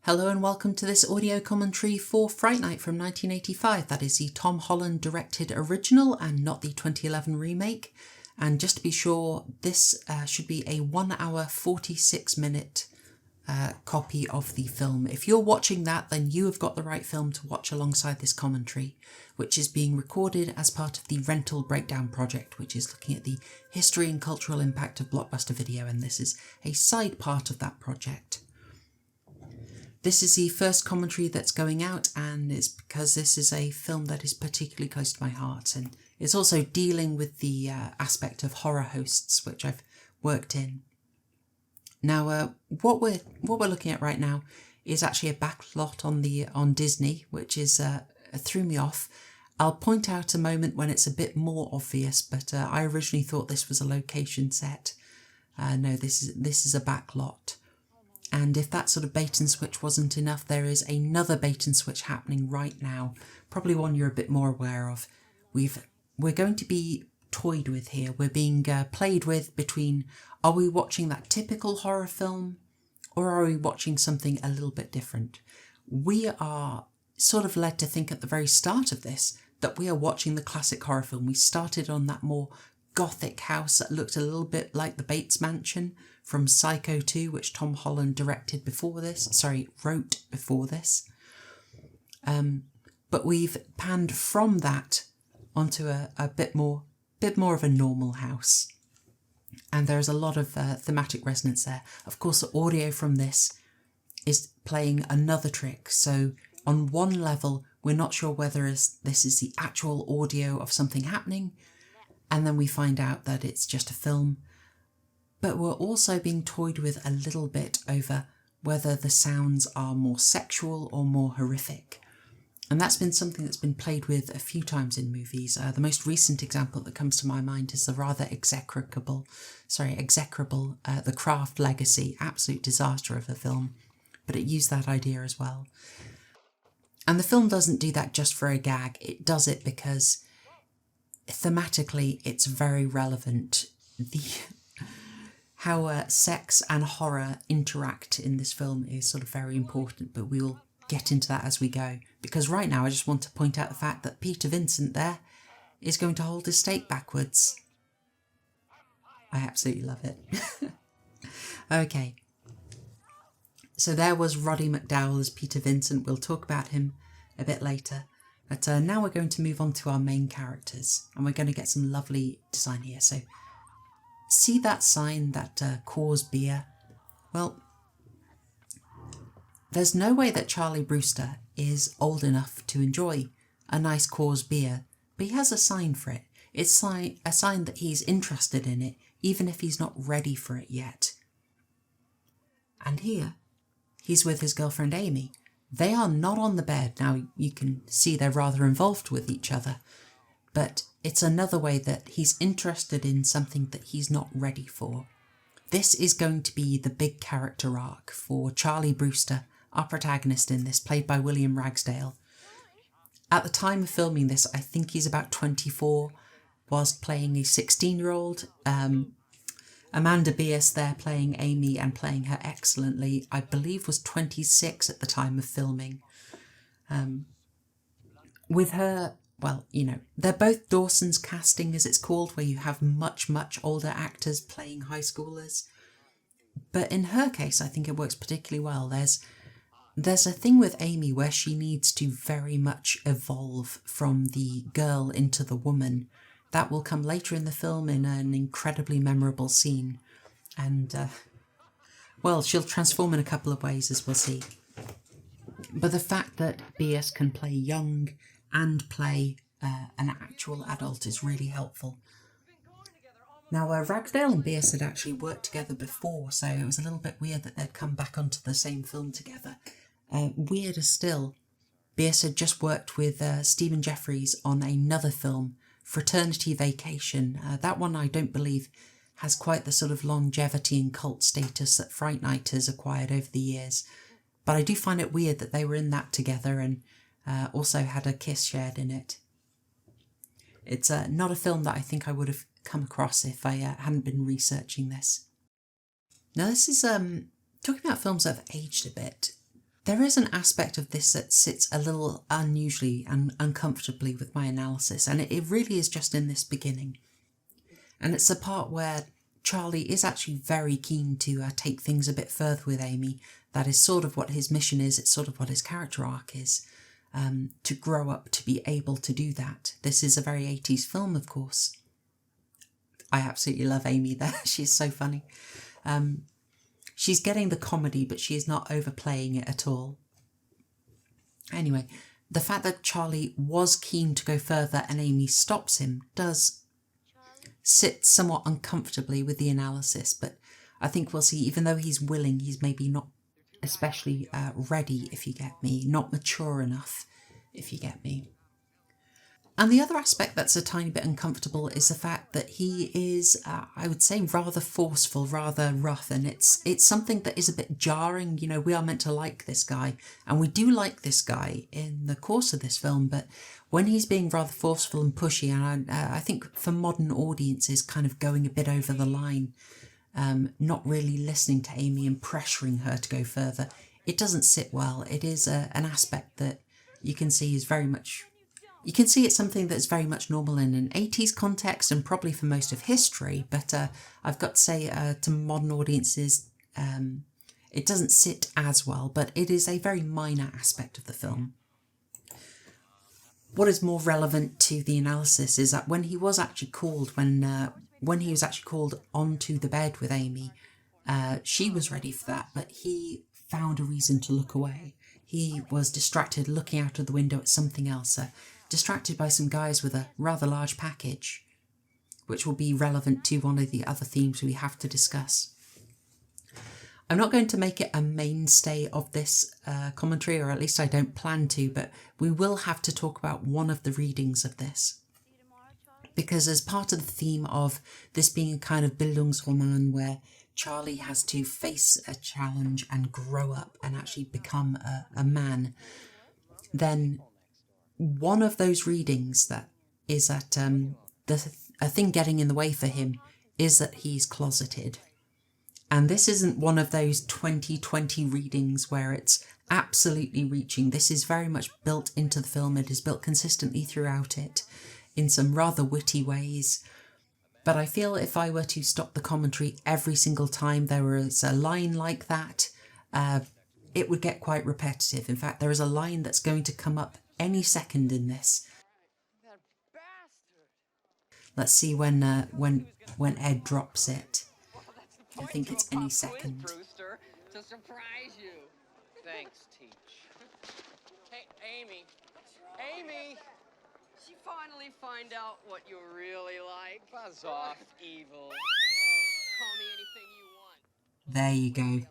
Hello and welcome to this audio commentary for Fright Night from 1985. That is the Tom Holland directed original and not the 2011 remake. And just to be sure, this should be a 1 hour 46 minute copy of the film. If you're watching that, then you have got the right film to watch alongside this commentary, which is being recorded as part of the Rental Breakdown project, which is looking at the history and cultural impact of blockbuster video, and this is a side part of that project. This is the first commentary that's going out, and it's because this is a film that is particularly close to my heart, and it's also dealing with the aspect of horror hosts, which I've worked in. Now, what we're looking at right now is actually a backlot on Disney, which is threw me off. I'll point out a moment when it's a bit more obvious, but I originally thought this was a location set. No, this is a backlot. And if that sort of bait and switch wasn't enough, there is another bait and switch happening right now, probably one you're a bit more aware of. We're going to be toyed with here. We're being played with between, are we watching that typical horror film, or are we watching something a little bit different? We are sort of led to think at the very start of this that we are watching the classic horror film. We started on that more gothic house that looked a little bit like the Bates Mansion from Psycho 2, which Tom Holland wrote before this. But we've panned from that onto a bit more of a normal house. And there's a lot of thematic resonance there. Of course, the audio from this is playing another trick. So on one level, we're not sure whether this is the actual audio of something happening, and then we find out that it's just a film. But we're also being toyed with a little bit over whether the sounds are more sexual or more horrific. And that's been something that's been played with a few times in movies. The most recent example that comes to my mind is the rather execrable The Craft Legacy, absolute disaster of a film, but it used that idea as well. And the film doesn't do that just for a gag, it does it because thematically it's very relevant. How sex and horror interact in this film is sort of very important, but we'll get into that as we go. Because right now I just want to point out the fact that Peter Vincent there is going to hold his steak backwards. I absolutely love it. Okay. So there was Roddy McDowall as Peter Vincent. We'll talk about him a bit later. But now we're going to move on to our main characters, and we're going to get some lovely design here. So see that sign, that Coors beer? Well, there's no way that Charlie Brewster is old enough to enjoy a nice Coors beer, but he has a sign for it. It's a sign that he's interested in it, even if he's not ready for it yet. And here, he's with his girlfriend Amy. They are not on the bed. Now, you can see they're rather involved with each other, but it's another way that he's interested in something that he's not ready for. This is going to be the big character arc for Charlie Brewster, our protagonist in this, played by William Ragsdale. At the time of filming this, I think he's about 24, was playing a 16-year-old. Amanda Bierce there playing Amy and playing her excellently, I believe was 26 at the time of filming. With her, well, you know, they're both Dawson's casting, as it's called, where you have much, much older actors playing high schoolers. But in her case, I think it works particularly well. There's a thing with Amy where she needs to very much evolve from the girl into the woman. That will come later in the film in an incredibly memorable scene. And, well, she'll transform in a couple of ways, as we'll see. But the fact that Bierce can play young and play an actual adult is really helpful. Now, Ragsdale and Bierce had actually worked together before, so it was a little bit weird that they'd come back onto the same film together. Weirder still, Bierce had just worked with Stephen Jeffries on another film, Fraternity Vacation. That one I don't believe has quite the sort of longevity and cult status that Fright Night has acquired over the years. But I do find it weird that they were in that together and also had a kiss shared in it. It's not a film that I think I would have come across if I hadn't been researching this. Now this is talking about films that have aged a bit. There is an aspect of this that sits a little unusually and uncomfortably with my analysis, and it really is just in this beginning. And it's the part where Charlie is actually very keen to take things a bit further with Amy. That is sort of what his mission is, it's sort of what his character arc is, to grow up to be able to do that. This is a very 80s film, of course. I absolutely love Amy there, she's so funny. She's getting the comedy, but she is not overplaying it at all. Anyway, the fact that Charlie was keen to go further and Amy stops him does sit somewhat uncomfortably with the analysis, but I think we'll see, even though he's willing, he's maybe not especially ready, if you get me, not mature enough, if you get me. And the other aspect that's a tiny bit uncomfortable is the fact that he is, I would say, rather forceful, rather rough, and it's something that is a bit jarring. You know, we are meant to like this guy, and we do like this guy in the course of this film, but when he's being rather forceful and pushy, and I think for modern audiences kind of going a bit over the line, not really listening to Amy and pressuring her to go further, it doesn't sit well. It is an aspect that you can see is very much... You can see it's something that's very much normal in an 80s context and probably for most of history, but I've got to say to modern audiences, it doesn't sit as well, but it is a very minor aspect of the film. What is more relevant to the analysis is that when he was actually called, when he was actually called onto the bed with Amy, she was ready for that, but he found a reason to look away. He was distracted looking out of the window at something else, distracted by some guys with a rather large package, which will be relevant to one of the other themes we have to discuss. I'm not going to make it a mainstay of this commentary, or at least I don't plan to, but we will have to talk about one of the readings of this. Because as part of the theme of this being a kind of Bildungsroman where Charlie has to face a challenge and grow up and actually become a man, then one of those readings that is that a thing getting in the way for him is that he's closeted. And this isn't one of those 2020 readings where it's absolutely reaching. This is very much built into the film. It is built consistently throughout it in some rather witty ways. But I feel if I were to stop the commentary every single time there was a line like that, it would get quite repetitive. In fact, there is a line that's going to come up any second in this. Let's see when Ed drops it. I think it's any second. Brewster, to surprise you. Thanks, Teach. Hey, Amy. Amy! Did you finally find out what you really like? Buzz off, evil. Call me anything you want. There you go.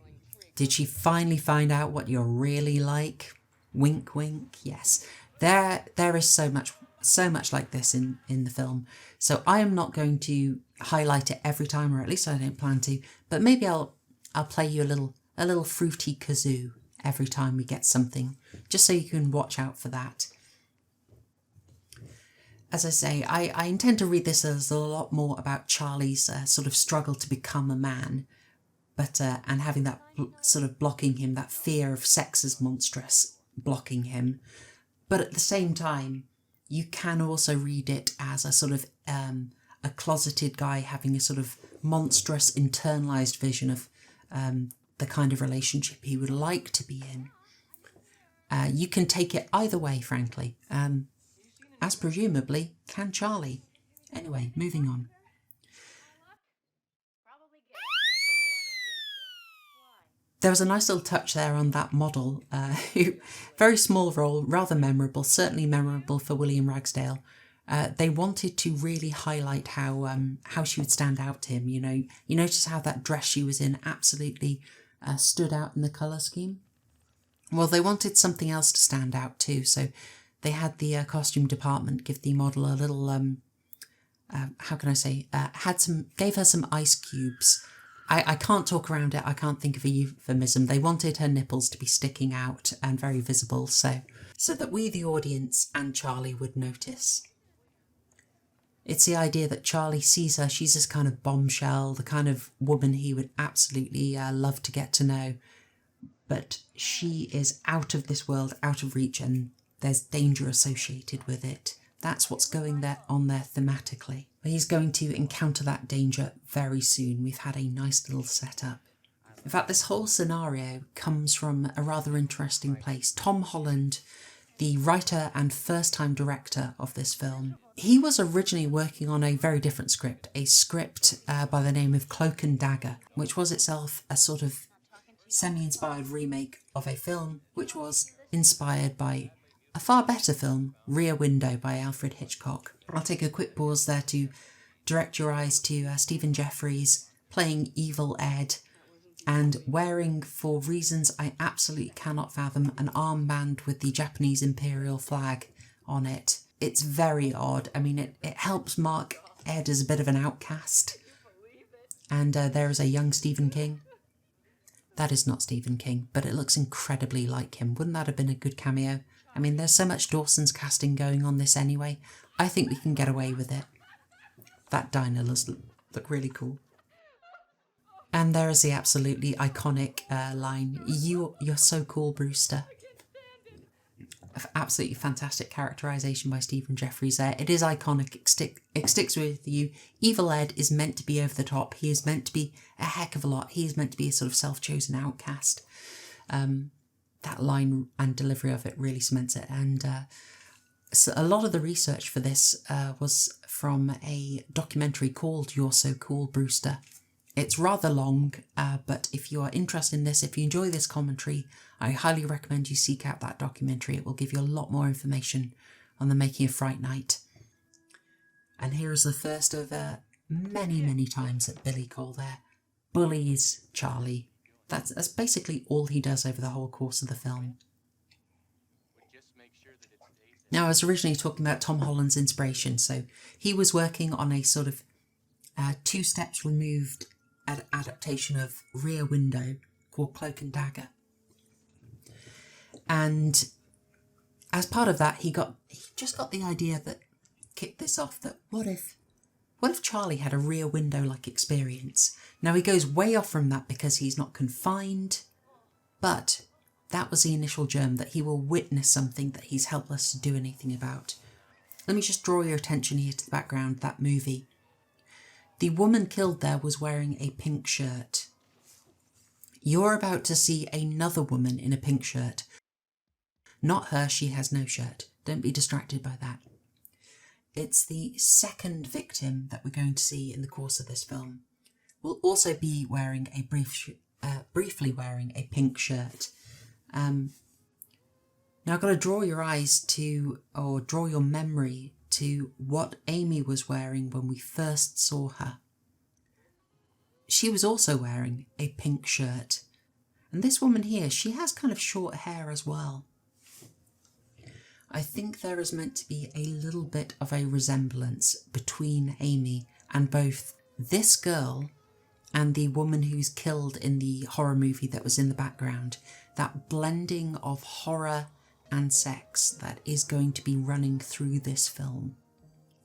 Did she finally find out what you're really like? Wink, wink. Yes. There is so much like this in the film. So I am not going to highlight it every time, or at least I don't plan to. But maybe I'll play you a little fruity kazoo every time we get something, just so you can watch out for that. As I say, I intend to read this as a lot more about Charlie's sort of struggle to become a man, but and having that sort of blocking him, that fear of sex as monstrous blocking him. But at the same time, you can also read it as a sort of a closeted guy having a sort of monstrous internalized vision of the kind of relationship he would like to be in. You can take it either way, frankly, as presumably can Charlie. Anyway, moving on. There was a nice little touch there on that model, who, very small role, rather memorable, certainly memorable for William Ragsdale. They wanted to really highlight how she would stand out to him. You know, you notice how that dress she was in absolutely stood out in the colour scheme. Well, they wanted something else to stand out too, so they had the costume department give the model a little, how can I say, gave her some ice cubes. I can't talk around it, I can't think of a euphemism. They wanted her nipples to be sticking out and very visible, so that we, the audience, and Charlie would notice. It's the idea that Charlie sees her, she's this kind of bombshell, the kind of woman he would absolutely love to get to know. but she is out of this world, out of reach, and there's danger associated with it. That's what's going on there thematically. He's going to encounter that danger very soon. We've had a nice little setup. In fact, this whole scenario comes from a rather interesting place. Tom Holland, the writer and first-time director of this film, he was originally working on a very different script, a script by the name of Cloak and Dagger, which was itself a sort of semi-inspired remake of a film which was inspired by a far better film, Rear Window by Alfred Hitchcock. I'll take a quick pause there to direct your eyes to Stephen Jeffries playing Evil Ed and wearing, for reasons I absolutely cannot fathom, an armband with the Japanese imperial flag on it. It's very odd. I mean, it helps mark Ed as a bit of an outcast. And there is a young Stephen King. That is not Stephen King, but it looks incredibly like him. Wouldn't that have been a good cameo? I mean, there's so much Dawson's casting going on this anyway. I think we can get away with it. That diner look really cool. And there is the absolutely iconic line, "You're so cool, Brewster." Absolutely fantastic characterisation by Stephen Jeffries there. It is iconic, it sticks with you. Evil Ed is meant to be over the top. He is meant to be a heck of a lot. He is meant to be a sort of self-chosen outcast. That line and delivery of it really cements it. And so a lot of the research for this was from a documentary called "You're So Cool, Brewster." It's rather long, but if you are interested in this, if you enjoy this commentary, I highly recommend you seek out that documentary. It will give you a lot more information on the making of Fright Night. And here is the first of many, many times that Billy Cole there bullies Charlie. That's basically all he does over the whole course of the film. Now, I was originally talking about Tom Holland's inspiration, so he was working on a sort of 2 steps removed adaptation of Rear Window called Cloak and Dagger. And as part of that, he just got the idea that kicked this off, that what if Charlie had a Rear Window-like experience? Now, he goes way off from that because he's not confined, but that was the initial germ, that he will witness something that he's helpless to do anything about. Let me just draw your attention here to the background, that movie. The woman killed there was wearing a pink shirt. You're about to see another woman in a pink shirt. Not her, she has no shirt. Don't be distracted by that. It's the second victim that we're going to see in the course of this film. Will also be wearing a briefly wearing a pink shirt. Now I've got to draw your eyes to, or draw your memory to, what Amy was wearing when we first saw her. She was also wearing a pink shirt. And this woman here, she has kind of short hair as well. I think there is meant to be a little bit of a resemblance between Amy and both this girl and the woman who's killed in the horror movie that was in the background. That blending of horror and sex that is going to be running through this film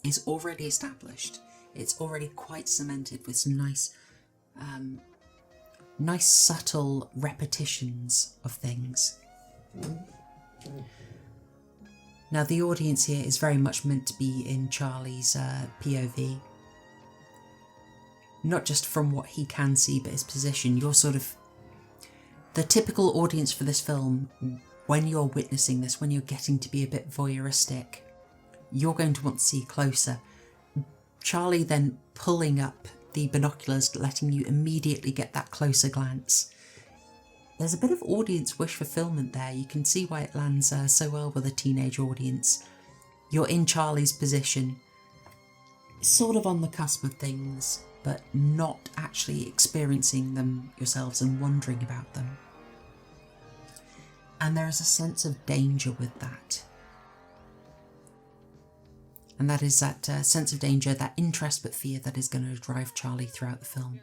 is already established. It's already quite cemented with some nice subtle repetitions of things. Now, the audience here is very much meant to be in Charlie's POV. Not just from what he can see, but his position. You're sort of the typical audience for this film. When you're witnessing this, when you're getting to be a bit voyeuristic, you're going to want to see closer. Charlie then pulling up the binoculars, letting you immediately get that closer glance. There's a bit of audience wish fulfillment there. You can see why it lands so well with a teenage audience. You're in Charlie's position, sort of on the cusp of things, but not actually experiencing them yourselves and wondering about them. And there is a sense of danger with that. And that is that sense of danger, that interest but fear that is going to drive Charlie throughout the film.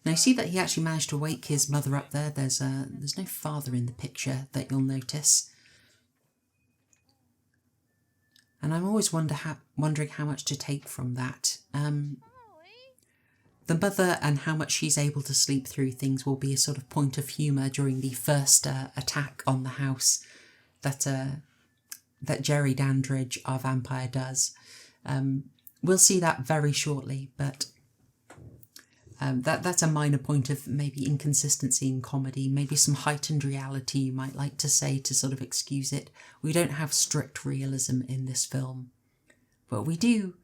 Now you see that he actually managed to wake his mother up there. There's no father in the picture that you'll notice. And I'm always wondering how much to take from that. the mother and how much she's able to sleep through things will be a sort of point of humour during the first attack on the house that Jerry Dandridge, our vampire, does. We'll see that very shortly, but that's a minor point of maybe inconsistency in comedy, maybe some heightened reality you might like to say to sort of excuse it. We don't have strict realism in this film, but we do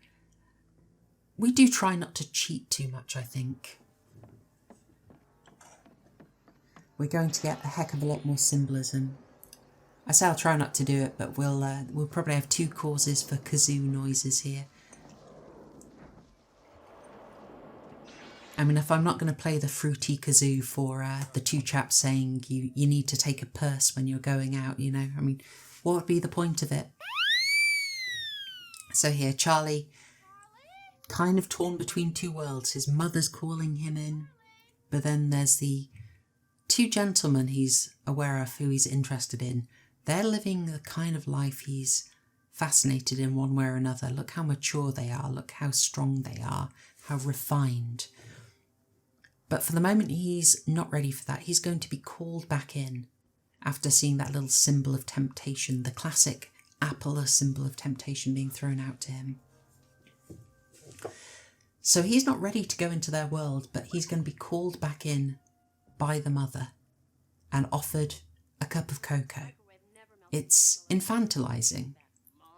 try not to cheat too much, I think. We're going to get a heck of a lot more symbolism. I say I'll try not to do it, but we'll probably have 2 causes for kazoo noises here. I mean, if I'm not going to play the fruity kazoo for the 2 chaps saying you need to take a purse when you're going out, you know, I mean, what would be the point of it? So here, Charlie, kind of torn between 2 worlds. His mother's calling him in, but then there's the 2 gentlemen he's aware of who he's interested in. They're living the kind of life he's fascinated in one way or another. Look how mature they are. Look how strong they are. How refined. But for the moment, he's not ready for that. He's going to be called back in after seeing that little symbol of temptation, the classic apple, a symbol of temptation being thrown out to him. So he's not ready to go into their world, but he's going to be called back in by the mother and offered a cup of cocoa. It's infantilizing.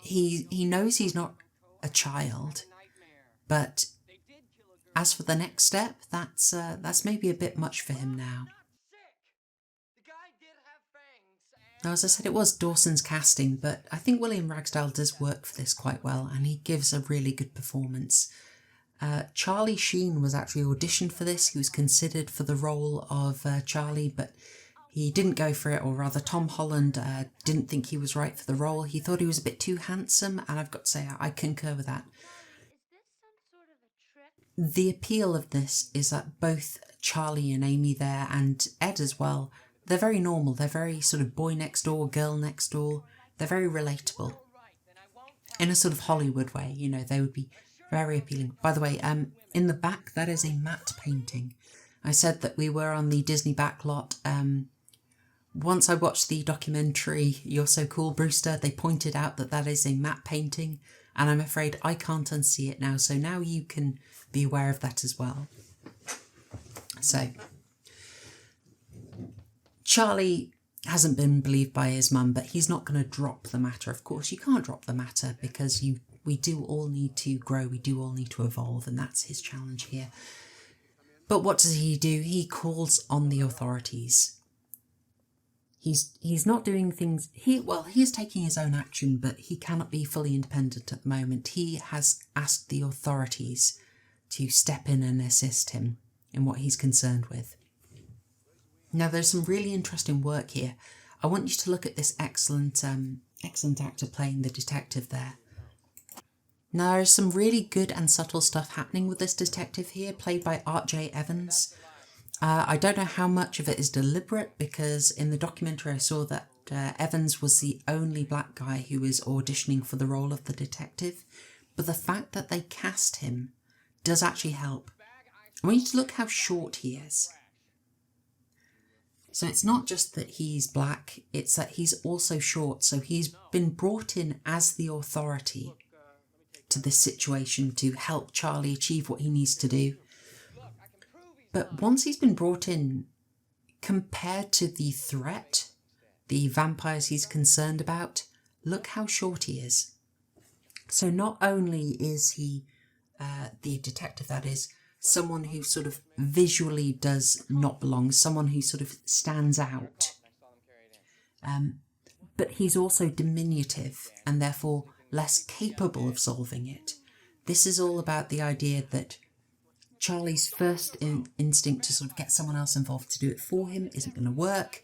He knows he's not a child, but as for the next step, that's maybe a bit much for him now. Now, as I said, it was Dawson's casting, but I think William Ragsdale does work for this quite well, and he gives a really good performance. Charlie Sheen was actually auditioned for this. He was considered for the role of Charlie, but he didn't go for it, or rather Tom Holland didn't think he was right for the role. He thought he was a bit too handsome, and I've got to say, I concur with that. The appeal of this is that both Charlie and Amy there, and Ed as well, they're very normal. They're very sort of boy next door, girl next door. They're very relatable. In a sort of Hollywood way, you know, they would be very appealing. By the way, in the back, that is a matte painting. I said that we were on the Disney backlot. Once I watched the documentary, You're So Cool, Brewster, they pointed out that that is a matte painting, and I'm afraid I can't unsee it now, so now you can be aware of that as well. So, Charlie hasn't been believed by his mum, but he's not going to drop the matter. Of course, you can't drop the matter because we do all need to grow, we do all need to evolve, and that's his challenge here. But what does he do? He calls on the authorities. He's not doing things... He is taking his own action, but he cannot be fully independent at the moment. He has asked the authorities to step in and assist him in what he's concerned with. Now, there's some really interesting work here. I want you to look at this excellent actor playing the detective there. Now, there's some really good and subtle stuff happening with this detective here, played by Art J. Evans. I don't know how much of it is deliberate, because in the documentary I saw that Evans was the only black guy who was auditioning for the role of the detective, but the fact that they cast him does actually help. I want you to look how short he is. So it's not just that he's black, it's that he's also short, so he's been brought in as the authority to this situation to help Charlie achieve what he needs to do. But once he's been brought in, compared to the threat, the vampires he's concerned about, look how short he is. So not only is he, the detective that is, someone who sort of visually does not belong, someone who sort of stands out, but he's also diminutive and therefore less capable of solving it. This is all about the idea that Charlie's first instinct to sort of get someone else involved to do it for him isn't going to work,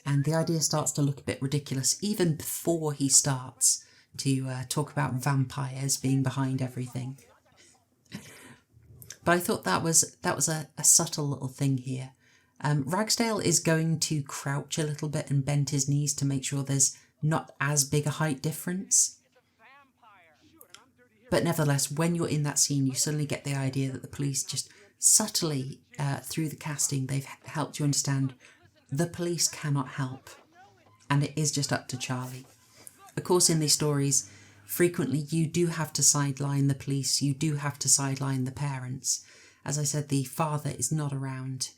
and the idea starts to look a bit ridiculous even before he starts to talk about vampires being behind everything. But I thought that was a subtle little thing here. Ragsdale is going to crouch a little bit and bend his knees to make sure there's not as big a height difference. But nevertheless, when you're in that scene, you suddenly get the idea that the police just subtly through the casting, they've helped you understand the police cannot help, and it is just up to Charlie. Of course, in these stories, frequently you do have to sideline the police, you do have to sideline the parents. As I said, the father is not around,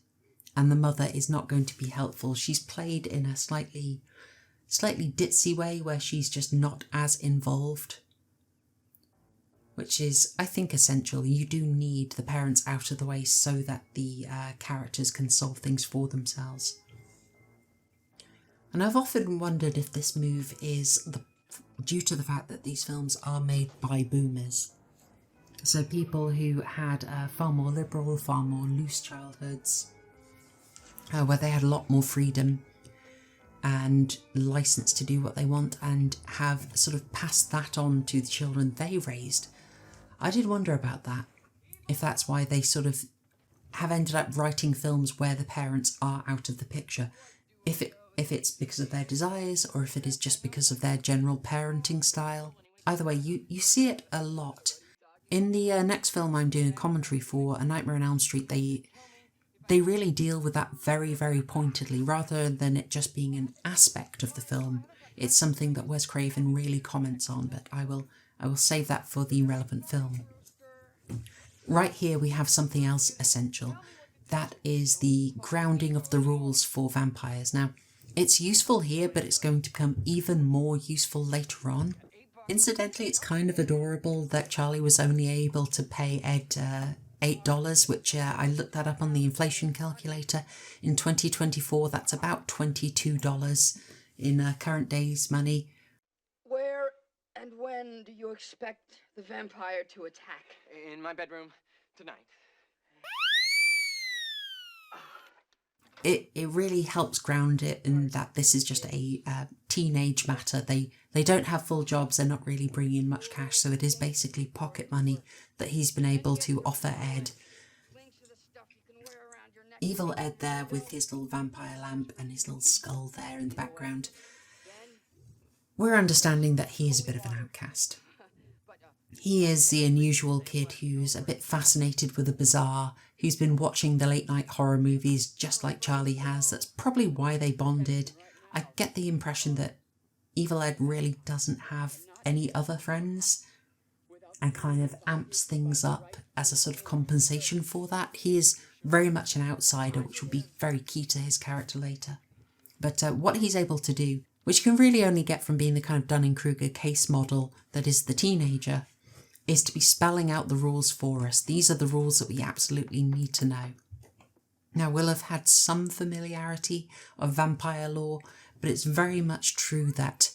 and the mother is not going to be helpful. She's played in a slightly ditzy way where she's just not as involved, which is, I think, essential. You do need the parents out of the way so that the characters can solve things for themselves. And I've often wondered if this move is due to the fact that these films are made by boomers. So people who had far more liberal, far more loose childhoods, where they had a lot more freedom and license to do what they want, and have sort of passed that on to the children they raised. I did wonder about that, if that's why they sort of have ended up writing films where the parents are out of the picture. If it's because of their desires, or if it is just because of their general parenting style. Either way, you see it a lot. In the next film I'm doing a commentary for, A Nightmare on Elm Street, they really deal with that very, very pointedly, rather than it just being an aspect of the film. It's something that Wes Craven really comments on, but I will save that for the relevant film. Right here we have something else essential. That is the grounding of the rules for vampires. Now, it's useful here, but it's going to become even more useful later on. Incidentally, it's kind of adorable that Charlie was only able to pay Ed $8, which I looked that up on the inflation calculator. In 2024, that's about $22 in current day's money. Where and when do you expect the vampire to attack? In my bedroom tonight. It really helps ground it in that this is just a teenage matter. They don't have full jobs, they're not really bringing in much cash, so it is basically pocket money that he's been able to offer Ed. Evil Ed there with his little vampire lamp and his little skull there in the background. We're understanding that he is a bit of an outcast. He is the unusual kid who's a bit fascinated with the bizarre, who's been watching the late night horror movies just like Charlie has. That's probably why they bonded. I get the impression that Evil Ed really doesn't have any other friends, and kind of amps things up as a sort of compensation for that. He is very much an outsider, which will be very key to his character later. But what he's able to do, which you can really only get from being the kind of Dunning-Kruger case model that is the teenager, is to be spelling out the rules for us. These are the rules that we absolutely need to know. Now, we'll have had some familiarity of vampire lore, but it's very much true that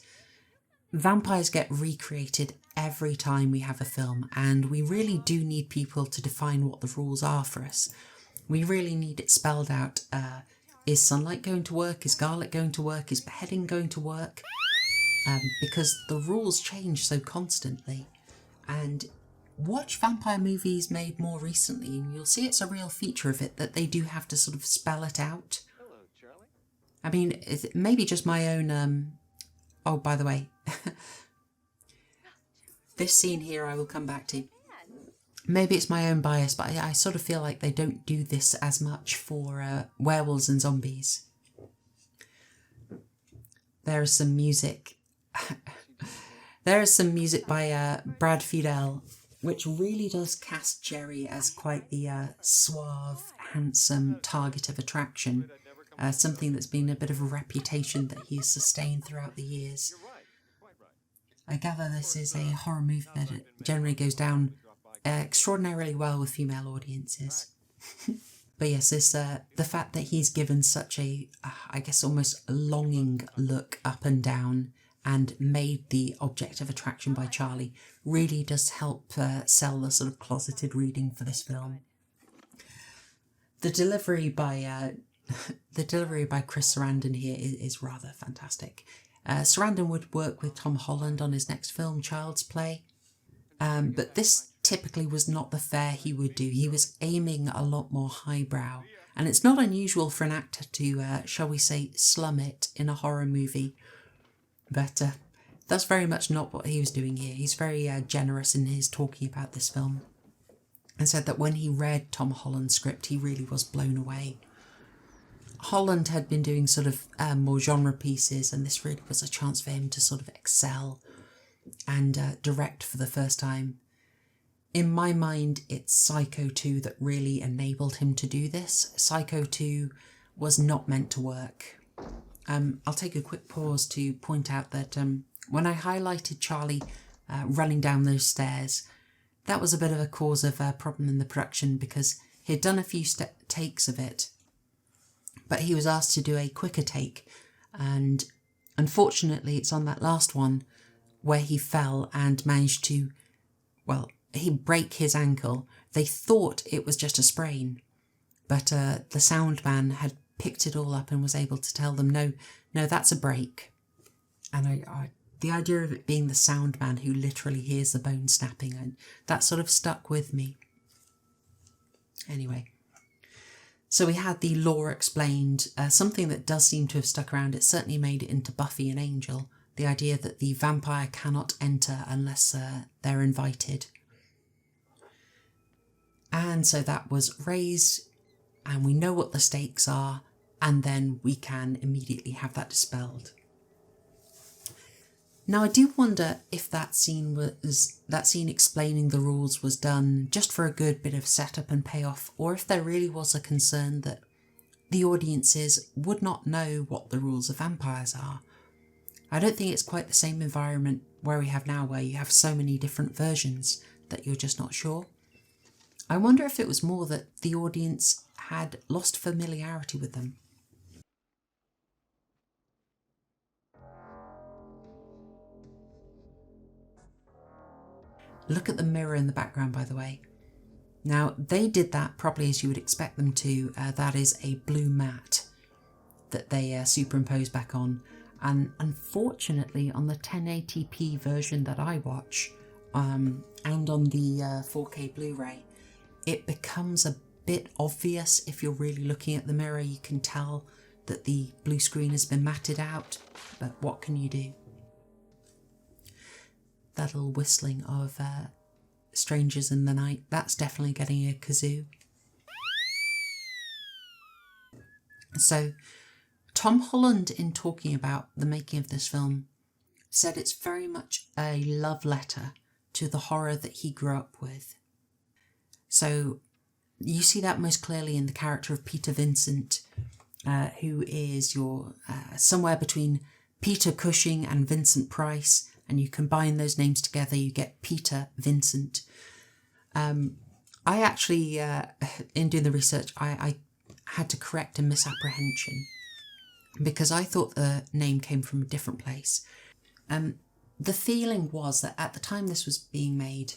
vampires get recreated every time we have a film, and we really do need people to define what the rules are for us. We really need it spelled out. Is sunlight going to work? Is garlic going to work? Is beheading going to work? Because the rules change so constantly. And watch vampire movies made more recently, and you'll see it's a real feature of it that they do have to sort of spell it out. Hello, Charlie. I mean, it maybe just my own... Oh, by the way, this scene here I will come back to. Maybe it's my own bias, but I sort of feel like they don't do this as much for werewolves and zombies. There is some music. There is some music by Brad Fiedel, which really does cast Jerry as quite the suave, handsome target of attraction. Something that's been a bit of a reputation that he has sustained throughout the years. I gather this is a horror movie that generally goes down extraordinarily well with female audiences. But yes, the fact that he's given such a, I guess, almost longing look up and down and made the object of attraction by Charlie really does help sell the sort of closeted reading for this film. The delivery by Chris Sarandon here is rather fantastic. Sarandon would work with Tom Holland on his next film, Child's Play, but this typically was not the fare he would do. He was aiming a lot more highbrow, and it's not unusual for an actor to, shall we say, slum it in a horror movie, but that's very much not what he was doing here. He's very generous in his talking about this film. and said that when he read Tom Holland's script, he really was blown away. Holland had been doing sort of more genre pieces, and this really was a chance for him to sort of excel and direct for the first time. In my mind, it's Psycho 2 that really enabled him to do this. Psycho 2 was not meant to work. I'll take a quick pause to point out that when I highlighted Charlie running down those stairs, that was a bit of a cause of a problem in the production, because he'd done a few takes of it, but he was asked to do a quicker take, and unfortunately it's on that last one where he fell and managed to, well, he break his ankle. They thought it was just a sprain, but the sound man had picked it all up and was able to tell them, no, that's a break. And the idea of it being the sound man who literally hears the bone snapping, and that sort of stuck with me. Anyway, so we had the lore explained, something that does seem to have stuck around. It certainly made it into Buffy and Angel, the idea that the vampire cannot enter unless they're invited. And so that was raised, and we know what the stakes are, and then we can immediately have that dispelled. Now, I do wonder if that scene explaining the rules was done just for a good bit of setup and payoff, or if there really was a concern that the audiences would not know what the rules of vampires are. I don't think it's quite the same environment where we have now, where you have so many different versions that you're just not sure. I wonder if it was more that the audience had lost familiarity with them. Look at the mirror in the background, by the way. Now, they did that probably as you would expect them to. That is a blue mat that they superimposed back on. And unfortunately, on the 1080p version that I watch, and on the 4K Blu-ray, it becomes a bit obvious. If you're really looking at the mirror, you can tell that the blue screen has been matted out, but what can you do? That little whistling of Strangers in the Night, that's definitely getting a kazoo. So Tom Holland, in talking about the making of this film, said it's very much a love letter to the horror that he grew up with. So you see that most clearly in the character of Peter Vincent, who is your somewhere between Peter Cushing and Vincent Price, and you combine those names together, you get Peter Vincent. I actually, in doing the research, I had to correct a misapprehension, because I thought the name came from a different place. The feeling was that at the time this was being made,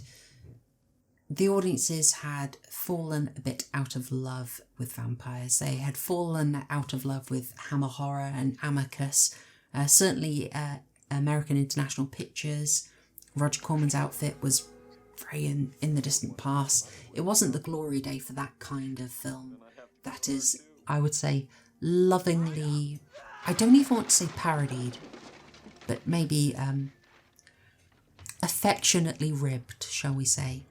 the audiences had fallen a bit out of love with vampires. They had fallen out of love with Hammer Horror and Amicus. Certainly American International Pictures, Roger Corman's outfit was very in the distant past. It wasn't the glory day for that kind of film. That is, I would say, lovingly, I don't even want to say parodied, but maybe affectionately ribbed, shall we say.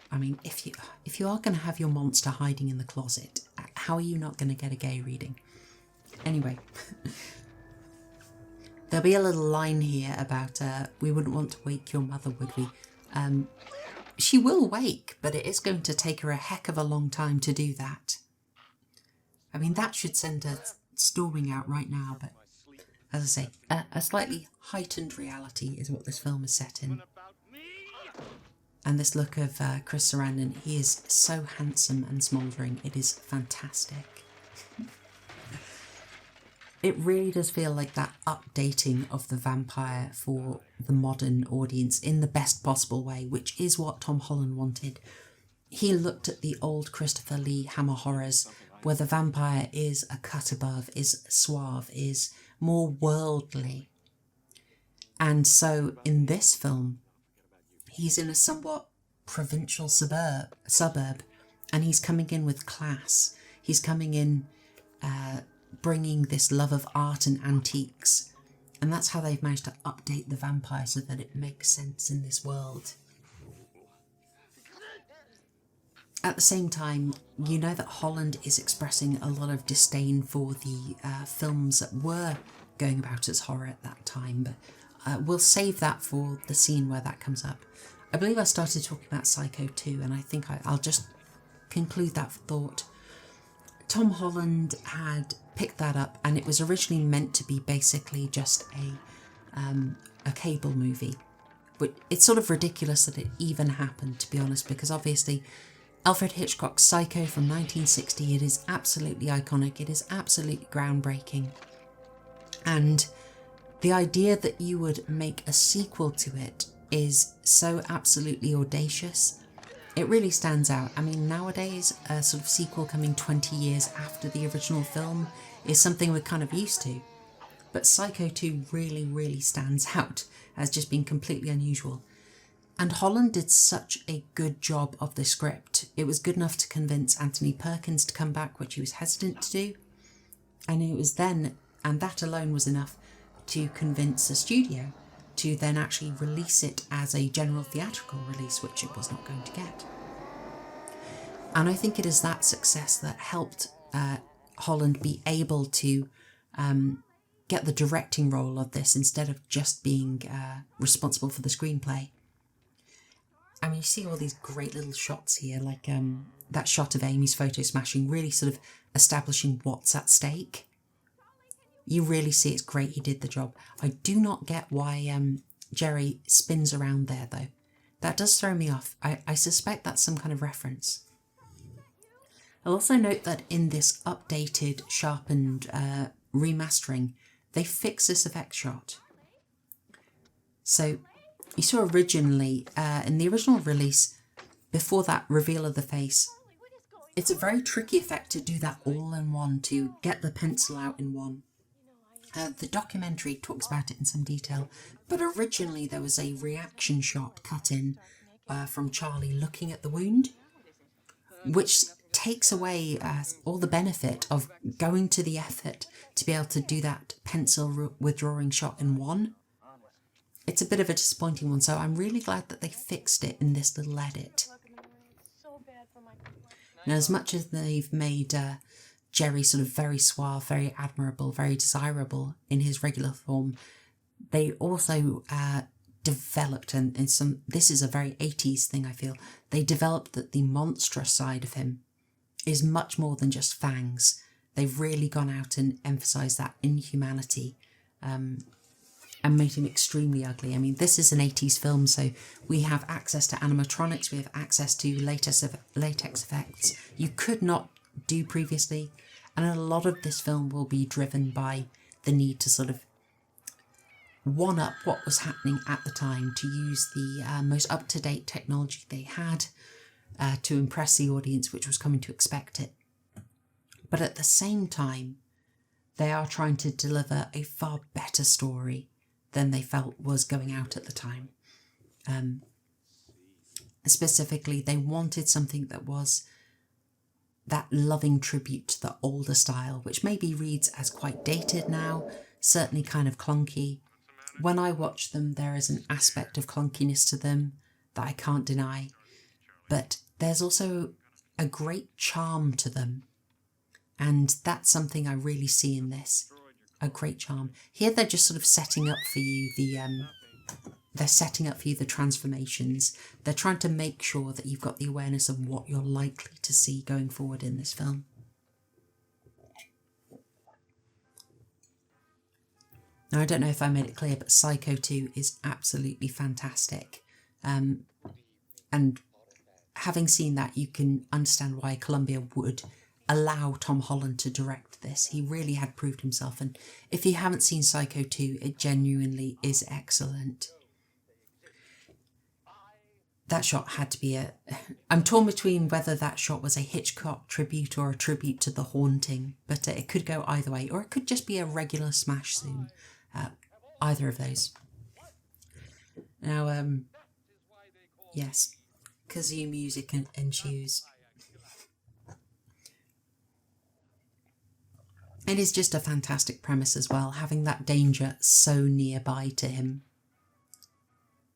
I mean, if you are going to have your monster hiding in the closet, how are you not going to get a gay reading? Anyway, there'll be a little line here about we wouldn't want to wake your mother, would we? She will wake, but it is going to take her a heck of a long time to do that. I mean, that should send her storming out right now, but as I say, a slightly heightened reality is what this film is set in. And this look of Chris Sarandon, he is so handsome and smouldering. It is fantastic. It really does feel like that updating of the vampire for the modern audience in the best possible way, which is what Tom Holland wanted. He looked at the old Christopher Lee Hammer horrors, where the vampire is a cut above, is suave, is more worldly. And so in this film, he's in a somewhat provincial suburb, and he's coming in with class. He's coming in bringing this love of art and antiques, and that's how they've managed to update the vampire so that it makes sense in this world. at the same time, you know that Holland is expressing a lot of disdain for the films that were going about as horror at that time, but we'll save that for the scene where that comes up. I believe I started talking about Psycho 2, and I think I'll just conclude that thought. Tom Holland had picked that up, and it was originally meant to be basically just a cable movie. But it's sort of ridiculous that it even happened, to be honest, because obviously Alfred Hitchcock's Psycho from 1960, it is absolutely iconic, it is absolutely groundbreaking. And the idea that you would make a sequel to it is so absolutely audacious. It really stands out. I mean, nowadays, a sort of sequel coming 20 years after the original film is something we're kind of used to. But Psycho 2 really, really stands out as just being completely unusual. And Holland did such a good job of the script. It was good enough to convince Anthony Perkins to come back, which he was hesitant to do. And it was then, and that alone was enough to convince the studio to then actually release it as a general theatrical release, which it was not going to get. And I think it is that success that helped Holland be able to get the directing role of this instead of just being responsible for the screenplay. I mean, you see all these great little shots here, like that shot of Amy's photo smashing, really sort of establishing what's at stake. You really see it's great, he did the job. I do not get why Jerry spins around there, though. That does throw me off. I suspect that's some kind of reference. I'll also note that in this updated, sharpened remastering, they fix this effect shot. So you saw originally, in the original release, before that reveal of the face, it's a very tricky effect to do that all in one, to get the pencil out in one. The documentary talks about it in some detail, but originally there was a reaction shot cut in from Charlie looking at the wound, which takes away all the benefit of going to the effort to be able to do that pencil withdrawing shot in one. It's a bit of a disappointing one, so I'm really glad that they fixed it in this little edit. Now, as much as they've made Jerry sort of very suave, very admirable, very desirable in his regular form, they also developed, and this is a very 80s thing, I feel, they developed that the monstrous side of him is much more than just fangs. They've really gone out and emphasised that inhumanity and made him extremely ugly. I mean, this is an 80s film, so we have access to animatronics, we have access to latex effects you could not do previously, and a lot of this film will be driven by the need to sort of one-up what was happening at the time, to use the most up-to-date technology they had to impress the audience, which was coming to expect it. But at the same time, they are trying to deliver a far better story than they felt was going out at the time. Specifically, they wanted something that was that loving tribute to the older style, which maybe reads as quite dated now, certainly kind of clunky. When I watch them, there is an aspect of clunkiness to them that I can't deny, but there's also a great charm to them, and that's something I really see in this, a great charm. Here they're just sort of setting up for you the transformations. They're trying to make sure that you've got the awareness of what you're likely to see going forward in this film. Now, I don't know if I made it clear, but Psycho 2 is absolutely fantastic. And having seen that, you can understand why Columbia would allow Tom Holland to direct this. He really had proved himself, and if you haven't seen Psycho 2, it genuinely is excellent. That shot had to be I'm torn between whether that shot was a Hitchcock tribute or a tribute to The Haunting, but it could go either way, or it could just be a regular smash zoom. Either of those. Now, yes, kazoo music ensues. It is just a fantastic premise as well, having that danger so nearby to him.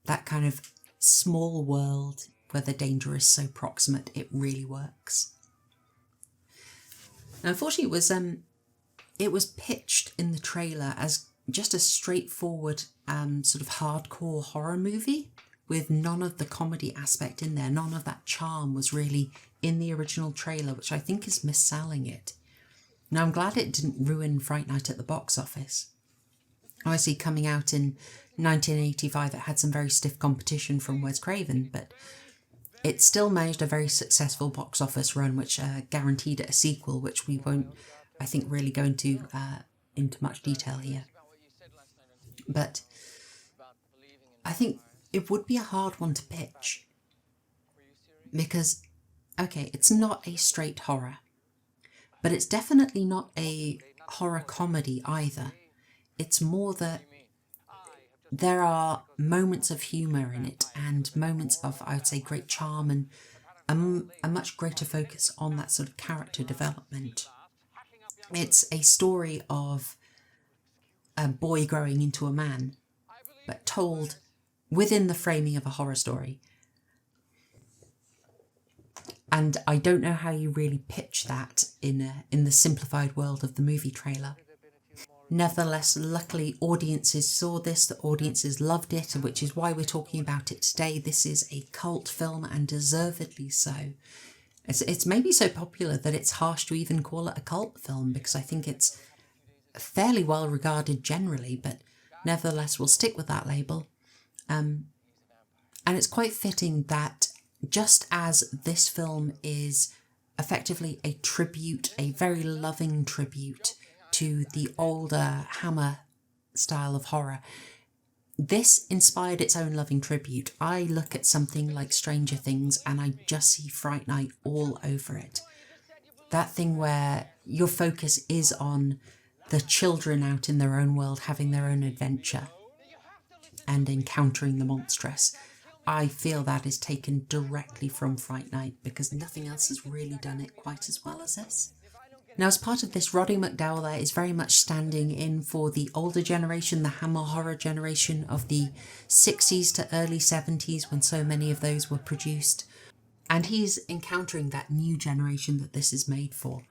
That kind of small world, where the danger is so proximate, it really works. Now, unfortunately, it was pitched in the trailer as just a straightforward sort of hardcore horror movie with none of the comedy aspect in there. None of that charm was really in the original trailer, which I think is misselling it. Now, I'm glad it didn't ruin Fright Night at the box office. Obviously, coming out in 1985, it had some very stiff competition from Wes Craven, but it still managed a very successful box office run, which guaranteed it a sequel, which we won't, I think, really go into much detail here. But I think it would be a hard one to pitch because, okay, it's not a straight horror, but it's definitely not a horror comedy either. It's more that there are moments of humour in it and moments of, I would say, great charm and a much greater focus on that sort of character development. It's a story of a boy growing into a man, but told within the framing of a horror story. And I don't know how you really pitch that in the simplified world of the movie trailer. Nevertheless, luckily audiences saw this, the audiences loved it, which is why we're talking about it today. This is a cult film and deservedly so. It's maybe so popular that it's harsh to even call it a cult film because I think it's fairly well regarded generally, but nevertheless we'll stick with that label. And it's quite fitting that just as this film is effectively a tribute, a very loving tribute to the older Hammer style of horror, this inspired its own loving tribute. I look at something like Stranger Things and I just see Fright Night all over it. That thing where your focus is on the children out in their own world having their own adventure and encountering the monstrous. I feel that is taken directly from Fright Night because nothing else has really done it quite as well as this. Now, as part of this, Roddy McDowall there is very much standing in for the older generation, the Hammer horror generation of the 60s to early 70s when so many of those were produced. And he's encountering that new generation that this is made for.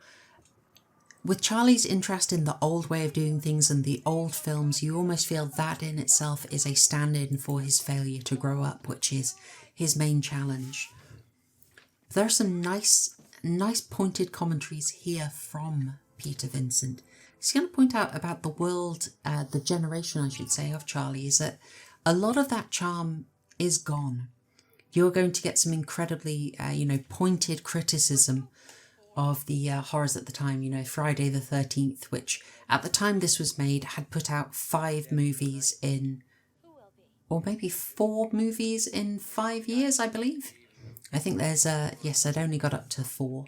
With Charlie's interest in the old way of doing things and the old films, you almost feel that in itself is a stand-in for his failure to grow up, which is his main challenge. There are some nice pointed commentaries here from Peter Vincent. He's going to point out about the world, the generation I should say, of Charlie, is that a lot of that charm is gone. You're going to get some incredibly, pointed criticism of the horrors at the time. Friday the 13th, which at the time this was made had put out 5 movies in, or maybe 4 movies in 5 years, I believe. I think there's yes, I'd only got up to 4.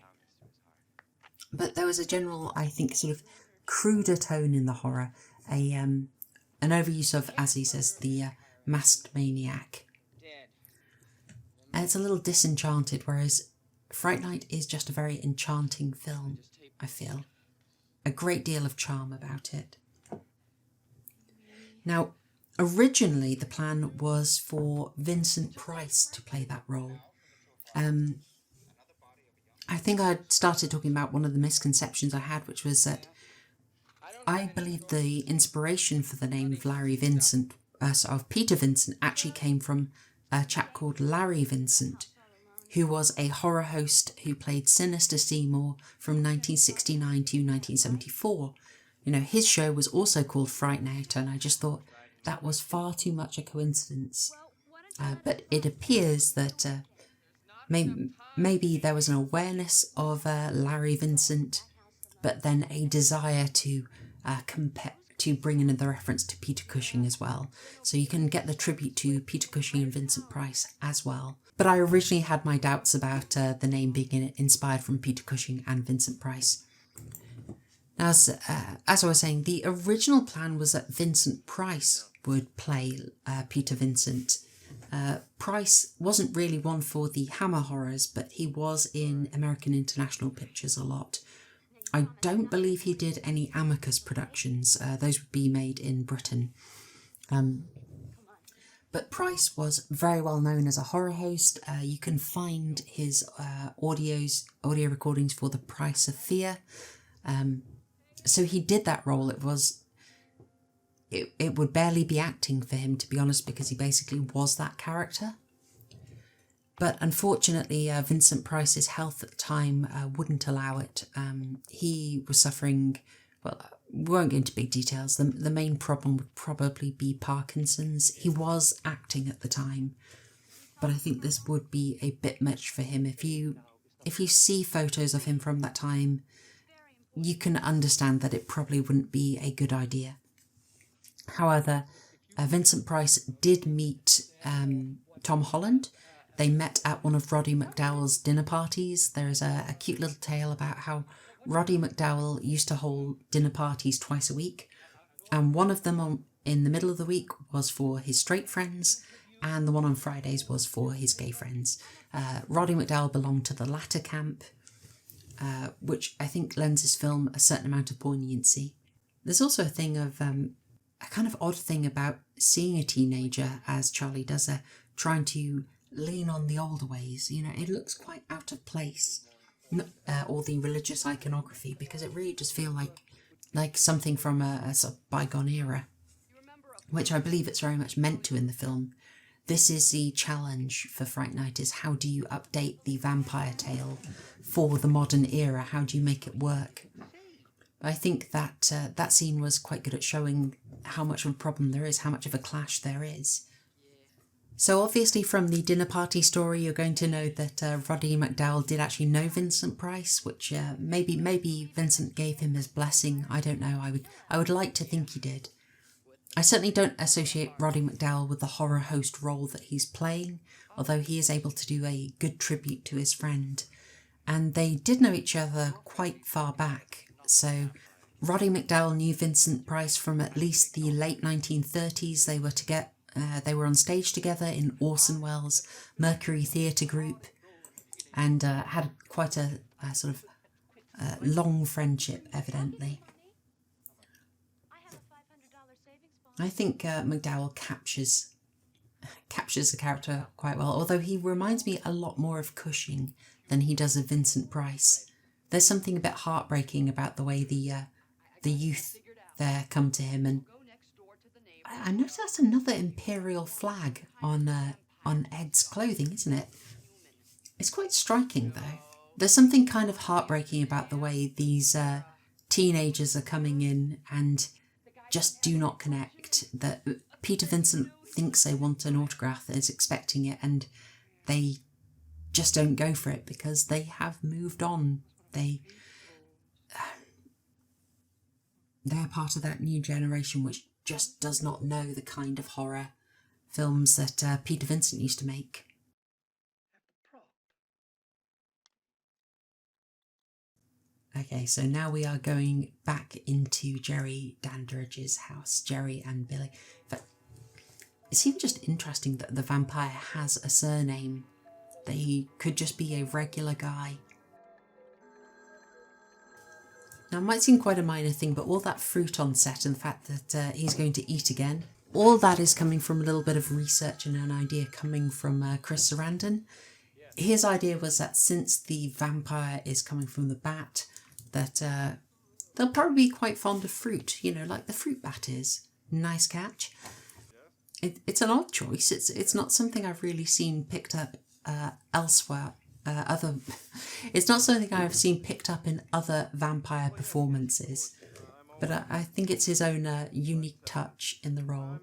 But there was a general, I think, sort of cruder tone in the horror. An overuse of, as he says, the masked maniac. And it's a little disenchanted, whereas Fright Night is just a very enchanting film, I feel. A great deal of charm about it. Now, originally the plan was for Vincent Price to play that role. I think I'd started talking about one of the misconceptions I had, which was that I believe the inspiration for the name of Larry Vincent, of Peter Vincent, actually came from a chap called Larry Vincent, who was a horror host who played Sinister Seymour from 1969 to 1974. His show was also called Fright Night, and I just thought that was far too much a coincidence. But it appears that maybe there was an awareness of Larry Vincent, but then a desire to bring in the reference to Peter Cushing as well. So you can get the tribute to Peter Cushing and Vincent Price as well. But I originally had my doubts about the name being inspired from Peter Cushing and Vincent Price. As I was saying, the original plan was that Vincent Price would play Peter Vincent. Price wasn't really one for the Hammer horrors, but he was in American International Pictures a lot. I don't believe he did any Amicus productions. Those would be made in Britain. But Price was very well known as a horror host. You can find his audio recordings for The Price of Fear. So he did that role. It would barely be acting for him, to be honest, because he basically was that character. But unfortunately, Vincent Price's health at the time wouldn't allow it. He was suffering, well, we won't go into big details. The main problem would probably be Parkinson's. He was acting at the time, but I think this would be a bit much for him. If you see photos of him from that time, you can understand that it probably wouldn't be a good idea. However, Vincent Price did meet Tom Holland. They met at one of Roddy McDowall's dinner parties. There is a cute little tale about how Roddy McDowall used to hold dinner parties twice a week, and one of them in the middle of the week was for his straight friends, and the one on Fridays was for his gay friends. Roddy McDowall belonged to the latter camp, which I think lends his film a certain amount of poignancy. There's also a thing of a kind of odd thing about seeing a teenager, as Charlie does, trying to lean on the older ways. You know, it looks quite out of place, or the religious iconography, because it really does feel like something from a sort of bygone era, which I believe it's very much meant to in the film. This is the challenge for Fright Night, is how do you update the vampire tale for the modern era? How do you make it work? I think that that scene was quite good at showing how much of a problem there is, how much of a clash there is. So obviously from the dinner party story, you're going to know that Roddy McDowall did actually know Vincent Price, which maybe Vincent gave him his blessing. I don't know. I would like to think he did. I certainly don't associate Roddy McDowall with the horror host role that he's playing, although he is able to do a good tribute to his friend. And they did know each other quite far back. So Roddy McDowall knew Vincent Price from at least the late 1930s. They were on stage together in Orson Welles' Mercury Theatre Group, and had quite a sort of long friendship, evidently. I think McDowall captures the character quite well, although he reminds me a lot more of Cushing than he does of Vincent Price. There's something a bit heartbreaking about the way the youth there come to him, and I noticed that's another imperial flag on Ed's clothing, isn't it? It's quite striking, though. There's something kind of heartbreaking about the way these teenagers are coming in and just do not connect. That Peter Vincent thinks they want an autograph, is expecting it, and they just don't go for it because they have moved on. They're part of that new generation which just does not know the kind of horror films that Peter Vincent used to make. Okay, so now we are going back into Jerry Dandridge's house, Jerry and Billy. But it's even just interesting that the vampire has a surname, that he could just be a regular guy. Now, it might seem quite a minor thing, but all that fruit on set and the fact that he's going to eat again, all that is coming from a little bit of research and an idea coming from Chris Sarandon. His idea was that since the vampire is coming from the bat, that they'll probably be quite fond of fruit, you know, like the fruit bat is. Nice catch. It's an odd choice. It's not something I've really seen picked up elsewhere. It's not something I've seen picked up in other vampire performances, but I think it's his own unique touch in the role.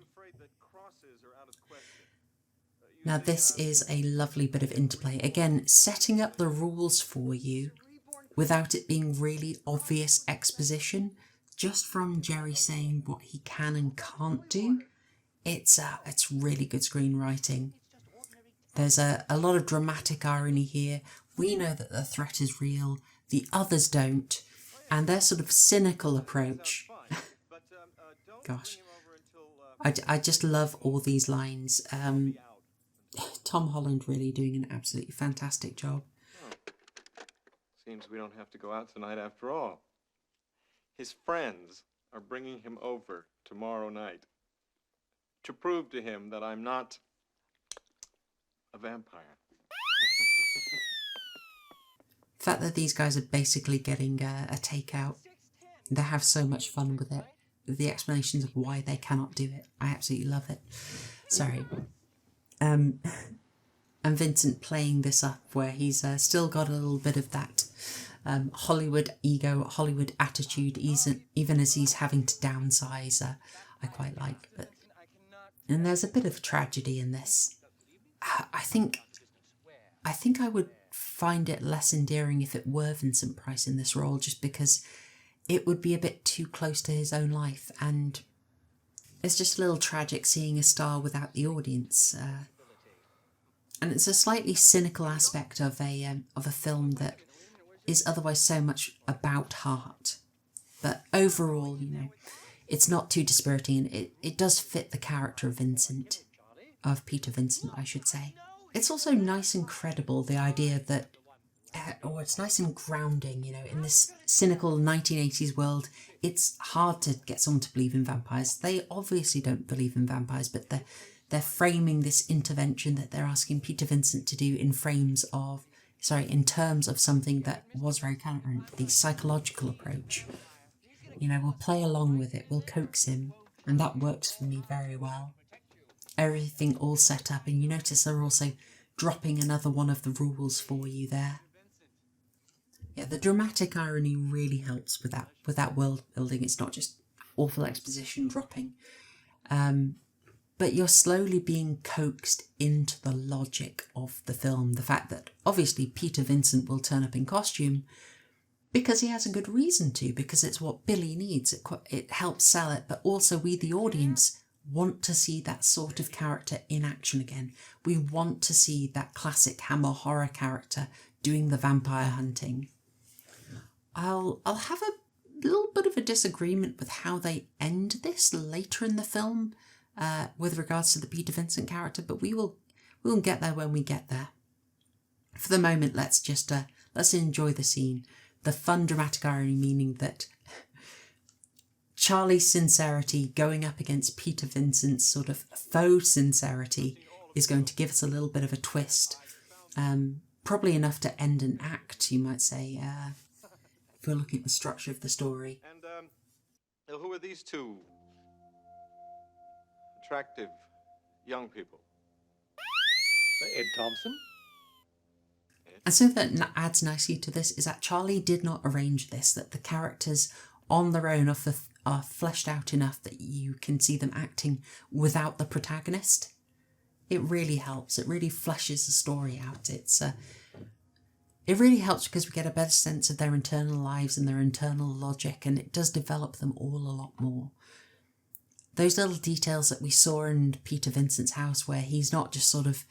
Now this is a lovely bit of interplay. Again, setting up the rules for you without it being really obvious exposition, just from Jerry saying what he can and can't do. It's really good screenwriting. There's a lot of dramatic irony here. We know that the threat is real, the others don't, and their sort of cynical approach. Gosh, I just love all these lines. Tom Holland really doing an absolutely fantastic job. Seems we don't have to go out tonight after all. His friends are bringing him over tomorrow night. to prove to him that I'm not a vampire. The fact that these guys are basically getting a takeout, they have so much fun with it. The explanations of why they cannot do it, I absolutely love it. Sorry. And Vincent playing this up where he's still got a little bit of that Hollywood ego, Hollywood attitude, even as he's having to downsize, I quite like. And there's a bit of tragedy in this. I think I would find it less endearing if it were Vincent Price in this role, just because it would be a bit too close to his own life, and it's just a little tragic seeing a star without the audience. And it's a slightly cynical aspect of a film that is otherwise so much about heart. But overall, you know, it's not too dispiriting. It does fit the character of Vincent, of Peter Vincent, I should say. It's also nice and credible, the idea that, it's nice and grounding, you know, in this cynical 1980s world. It's hard to get someone to believe in vampires. They obviously don't believe in vampires, but they're framing this intervention that they're asking Peter Vincent to do in terms of something that was very current, the psychological approach. You know, we'll play along with it, we'll coax him, and that works for me very well. Everything all set up, and you notice they're also dropping another one of the rules for you there. Yeah, the dramatic irony really helps with that world building. It's not just awful exposition dropping. But you're slowly being coaxed into the logic of the film. The fact that obviously Peter Vincent will turn up in costume because he has a good reason to, because it's what Billy needs. It helps sell it, but also we, the audience, want to see that sort of character in action again. We want to see that classic Hammer horror character doing the vampire hunting. I'll have a little bit of a disagreement with how they end this later in the film with regards to the Peter Vincent character, but we'll get there when we get there. For the moment, let's enjoy the scene. The fun dramatic irony meaning that Charlie's sincerity going up against Peter Vincent's sort of faux sincerity is going to give us a little bit of a twist. Probably enough to end an act, you might say, if we're looking at the structure of the story. And who are these two attractive young people? Ed Thompson? And so that adds nicely to this is that Charlie did not arrange this, that the characters on their own are fleshed out enough that you can see them acting without the protagonist. It really helps. It really fleshes the story out. It really helps because we get a better sense of their internal lives and their internal logic, and it does develop them all a lot more. Those little details that we saw in Peter Vincent's house where he's not just sort of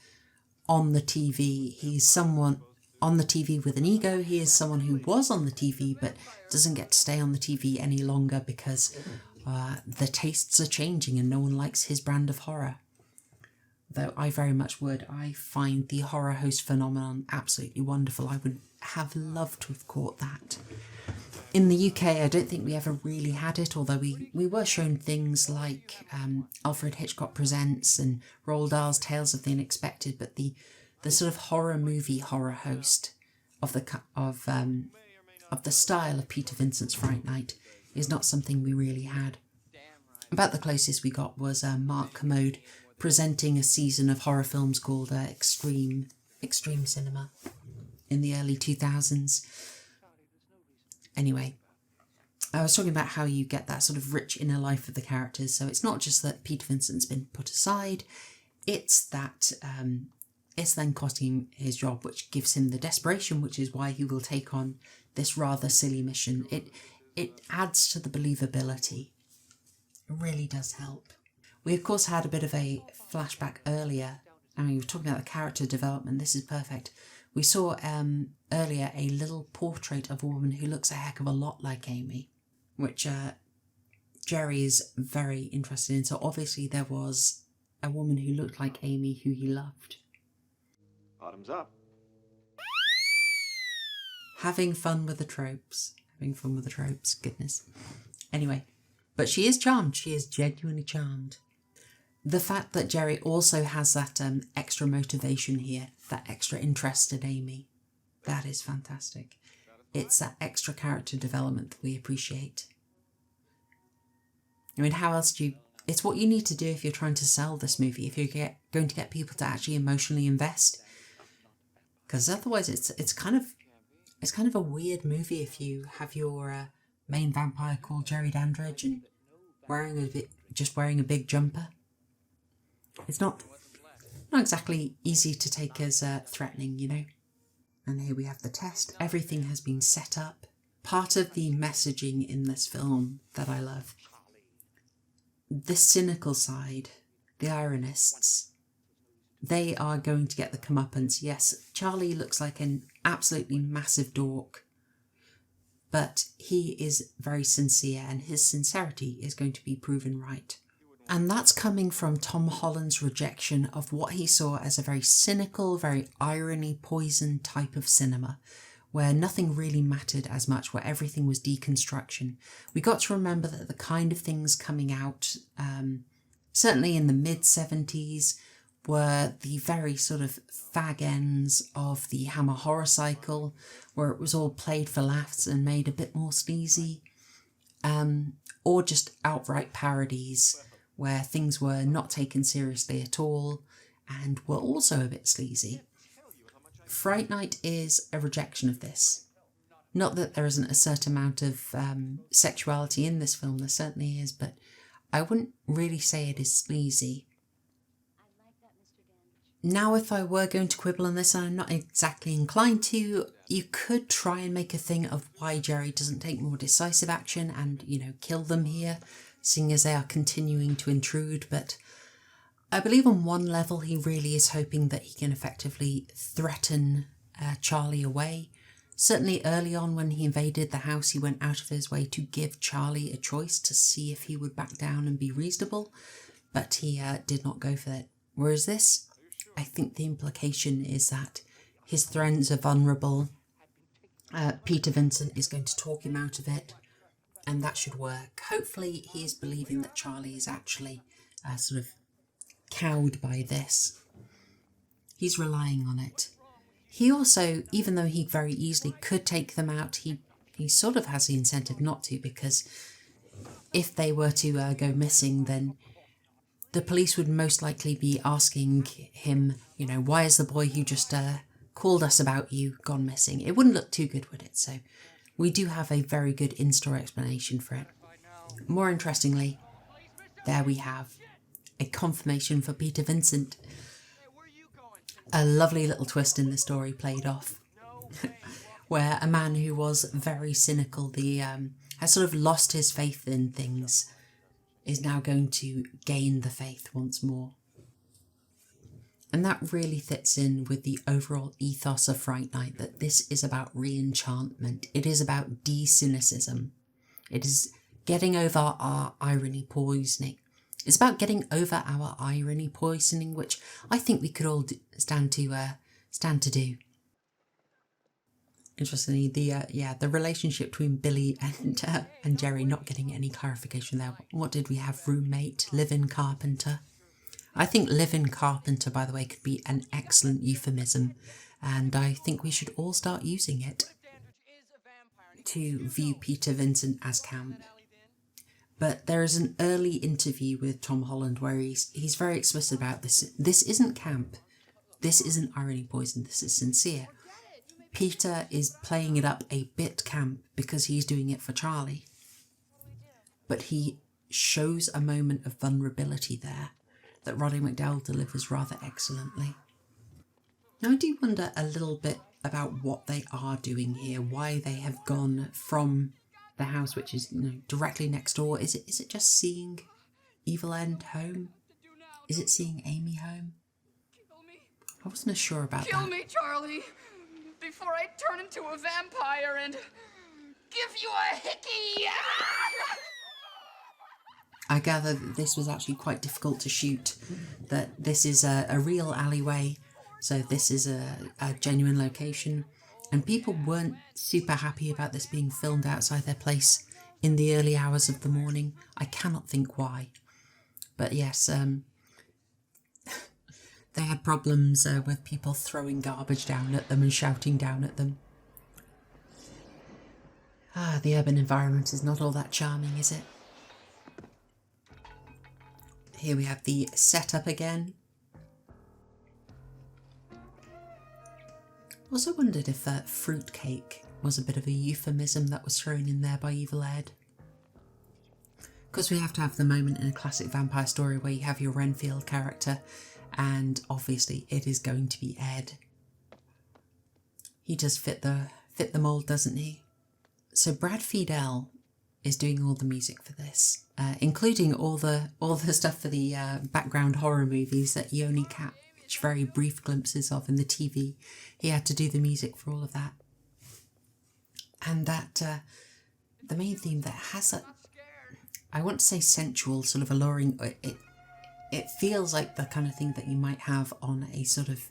on the TV, he's someone on the TV with an ego. He is someone who was on the TV but doesn't get to stay on the TV any longer because the tastes are changing and no one likes his brand of horror. Though I very much would. I find the horror host phenomenon absolutely wonderful. I would have loved to have caught that. In the UK, I don't think we ever really had it, although we were shown things like Alfred Hitchcock Presents and Roald Dahl's Tales of the Unexpected, but the sort of horror movie horror host of the style of Peter Vincent's Fright Night is not something we really had. About the closest we got was Mark Commode presenting a season of horror films called Extreme Cinema in the early 2000s. Anyway, I was talking about how you get that sort of rich inner life of the characters. So it's not just that Peter Vincent's been put aside, it's that it's then costing him his job, which gives him the desperation, which is why he will take on this rather silly mission. It adds to the believability. It really does help. We, of course, had a bit of a flashback earlier. I mean, we were talking about the character development. This is perfect. We saw earlier a little portrait of a woman who looks a heck of a lot like Amy, which Jerry is very interested in. So obviously there was a woman who looked like Amy who he loved. Bottoms up. Having fun with the tropes. Goodness. Anyway, but she is charmed. She is genuinely charmed. the fact that Jerry also has that extra motivation here, that extra interest in Amy, that is fantastic. It's that extra character development that we appreciate. I mean, how else do you... It's what you need to do if you're trying to sell this movie, if you're going to get people to actually emotionally invest. Because otherwise it's kind of a weird movie if you have your main vampire called Jerry Dandridge and just wearing a big jumper. It's not exactly easy to take as threatening, you know. And here we have the test. Everything has been set up. Part of the messaging in this film that I love, the cynical side, the ironists, they are going to get the comeuppance. Yes, Charlie looks like an absolutely massive dork, but he is very sincere and his sincerity is going to be proven right. And that's coming from Tom Holland's rejection of what he saw as a very cynical, very irony-poisoned type of cinema, where nothing really mattered as much, where everything was deconstruction. We got to remember that the kind of things coming out, certainly in the mid-70s, were the very sort of fag ends of the Hammer horror cycle, where it was all played for laughs and made a bit more sleazy, or just outright parodies, where things were not taken seriously at all and were also a bit sleazy. Fright Night is a rejection of this. Not that there isn't a certain amount of sexuality in this film, there certainly is, but I wouldn't really say it is sleazy. Now, if I were going to quibble on this, and I'm not exactly inclined to, you could try and make a thing of why Jerry doesn't take more decisive action and, you know, kill them here, seeing as they are continuing to intrude, but I believe on one level he really is hoping that he can effectively threaten Charlie away. Certainly early on when he invaded the house, he went out of his way to give Charlie a choice to see if he would back down and be reasonable, but he did not go for it. Whereas this, I think the implication is that his friends are vulnerable. Peter Vincent is going to talk him out of it, and that should work. Hopefully he is believing that Charlie is actually sort of cowed by this. He's relying on it. He also, even though he very easily could take them out, he sort of has the incentive not to, because if they were to go missing, then the police would most likely be asking him, you know, why is the boy who just called us about you gone missing? It wouldn't look too good, would it? So we do have a very good in-store explanation for it. More interestingly, there we have a confirmation for Peter Vincent. A lovely little twist in the story played off, where a man who was very cynical, has sort of lost his faith in things, is now going to gain the faith once more. And that really fits in with the overall ethos of Fright Night, that this is about re-enchantment. It is about de-cynicism. It is getting over our irony poisoning. It's about getting over our irony poisoning, which I think we could all stand to do. Interestingly, the relationship between Billy and Jerry, not getting any clarification there. What did we have? Roommate, live-in carpenter. I think live-in carpenter, by the way, could be an excellent euphemism, and I think we should all start using it to view Peter Vincent as camp. But there is an early interview with Tom Holland where he's very explicit about this. This isn't camp. This isn't irony poison. This is sincere. Peter is playing it up a bit camp because he's doing it for Charlie. But he shows a moment of vulnerability there that Roddy McDowall delivers rather excellently. Now I do wonder a little bit about what they are doing here, why they have gone from the house, which is, you know, directly next door. Is it just seeing Evil End home? Is it seeing Amy home? I wasn't as sure about that. Kill me, Charlie, before I turn into a vampire and give you a hickey! I gather that this was actually quite difficult to shoot, that this is a real alleyway, so this is a genuine location, and people weren't super happy about this being filmed outside their place in the early hours of the morning. I cannot think why. But yes, they had problems with people throwing garbage down at them and shouting down at them. Ah, the urban environment is not all that charming, is it? Here we have the setup again. Also wondered if fruitcake was a bit of a euphemism that was thrown in there by Evil Ed. Because we have to have the moment in a classic vampire story where you have your Renfield character, and obviously it is going to be Ed. He does fit the mold, doesn't he? So Brad Fiedel is doing all the music for this, including all the stuff for the background horror movies that you only catch very brief glimpses of in the TV. He had to do the music for all of that. And that the main theme that has that, I want to say sensual, sort of alluring, it feels like the kind of thing that you might have on a sort of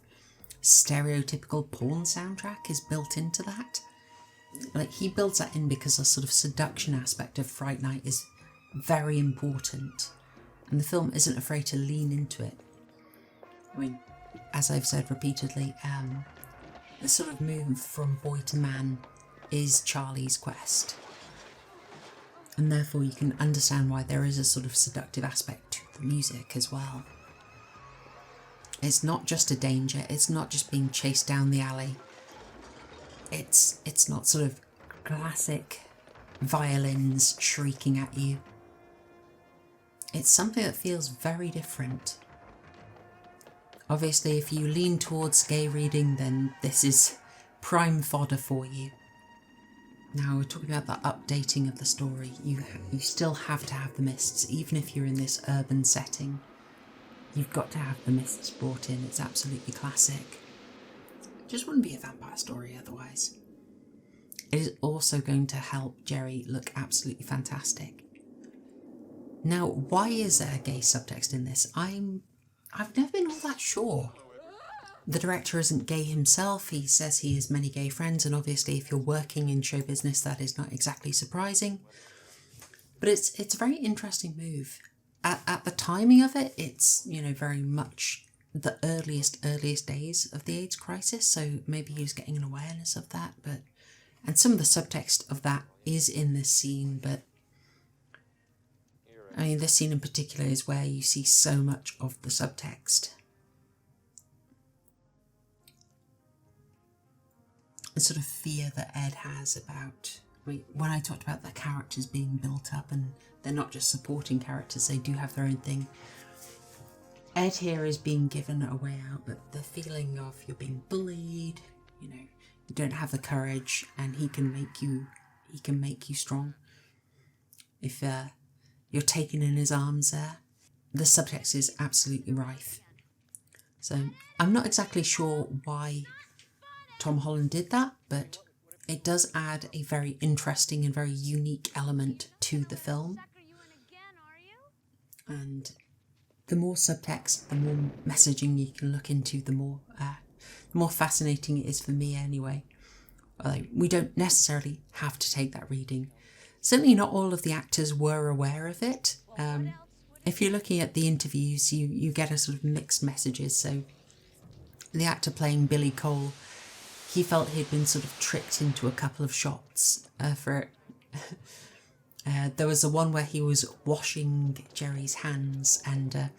stereotypical porn soundtrack is built into that. Like, he builds that in because the sort of seduction aspect of Fright Night is very important, and the film isn't afraid to lean into it. I mean, as I've said repeatedly, the sort of move from boy to man is Charlie's quest, and therefore you can understand why there is a sort of seductive aspect to the music as well. It's not just a danger, it's not just being chased down the alley. It's not sort of classic violins shrieking at you. It's something that feels very different. Obviously, if you lean towards gay reading, then this is prime fodder for you. Now, we're talking about the updating of the story. You still have to have the mists, even if you're in this urban setting. You've got to have the mists brought in. It's absolutely classic. Just wouldn't be a vampire story otherwise. It is also going to help Jerry look absolutely fantastic. Now, why is there gay subtext in this? I've never been all that sure. The director isn't gay himself. He says he has many gay friends, and obviously if you're working in show business, that is not exactly surprising. But it's a very interesting move. At the timing of it, it's, you know, very much the earliest days of the AIDS crisis, so maybe he was getting an awareness of that, and some of the subtext of that is in this scene, but I mean, this scene in particular is where you see so much of the subtext. The sort of fear that Ed has about, when I talked about the characters being built up and they're not just supporting characters, they do have their own thing. Ed here is being given a way out, but the feeling of you're being bullied, you know, you don't have the courage, and he can make you strong. If you're taken in his arms there, the subtext is absolutely rife. So I'm not exactly sure why Tom Holland did that, but it does add a very interesting and very unique element to the film. And the more subtext, the more messaging you can look into, the more fascinating it is for me anyway. We don't necessarily have to take that reading. Certainly not all of the actors were aware of it. If you're looking at the interviews, you get a sort of mixed messages. So the actor playing Billy Cole, he felt he'd been sort of tricked into a couple of shots for it. There was the one where he was washing Jerry's hands, and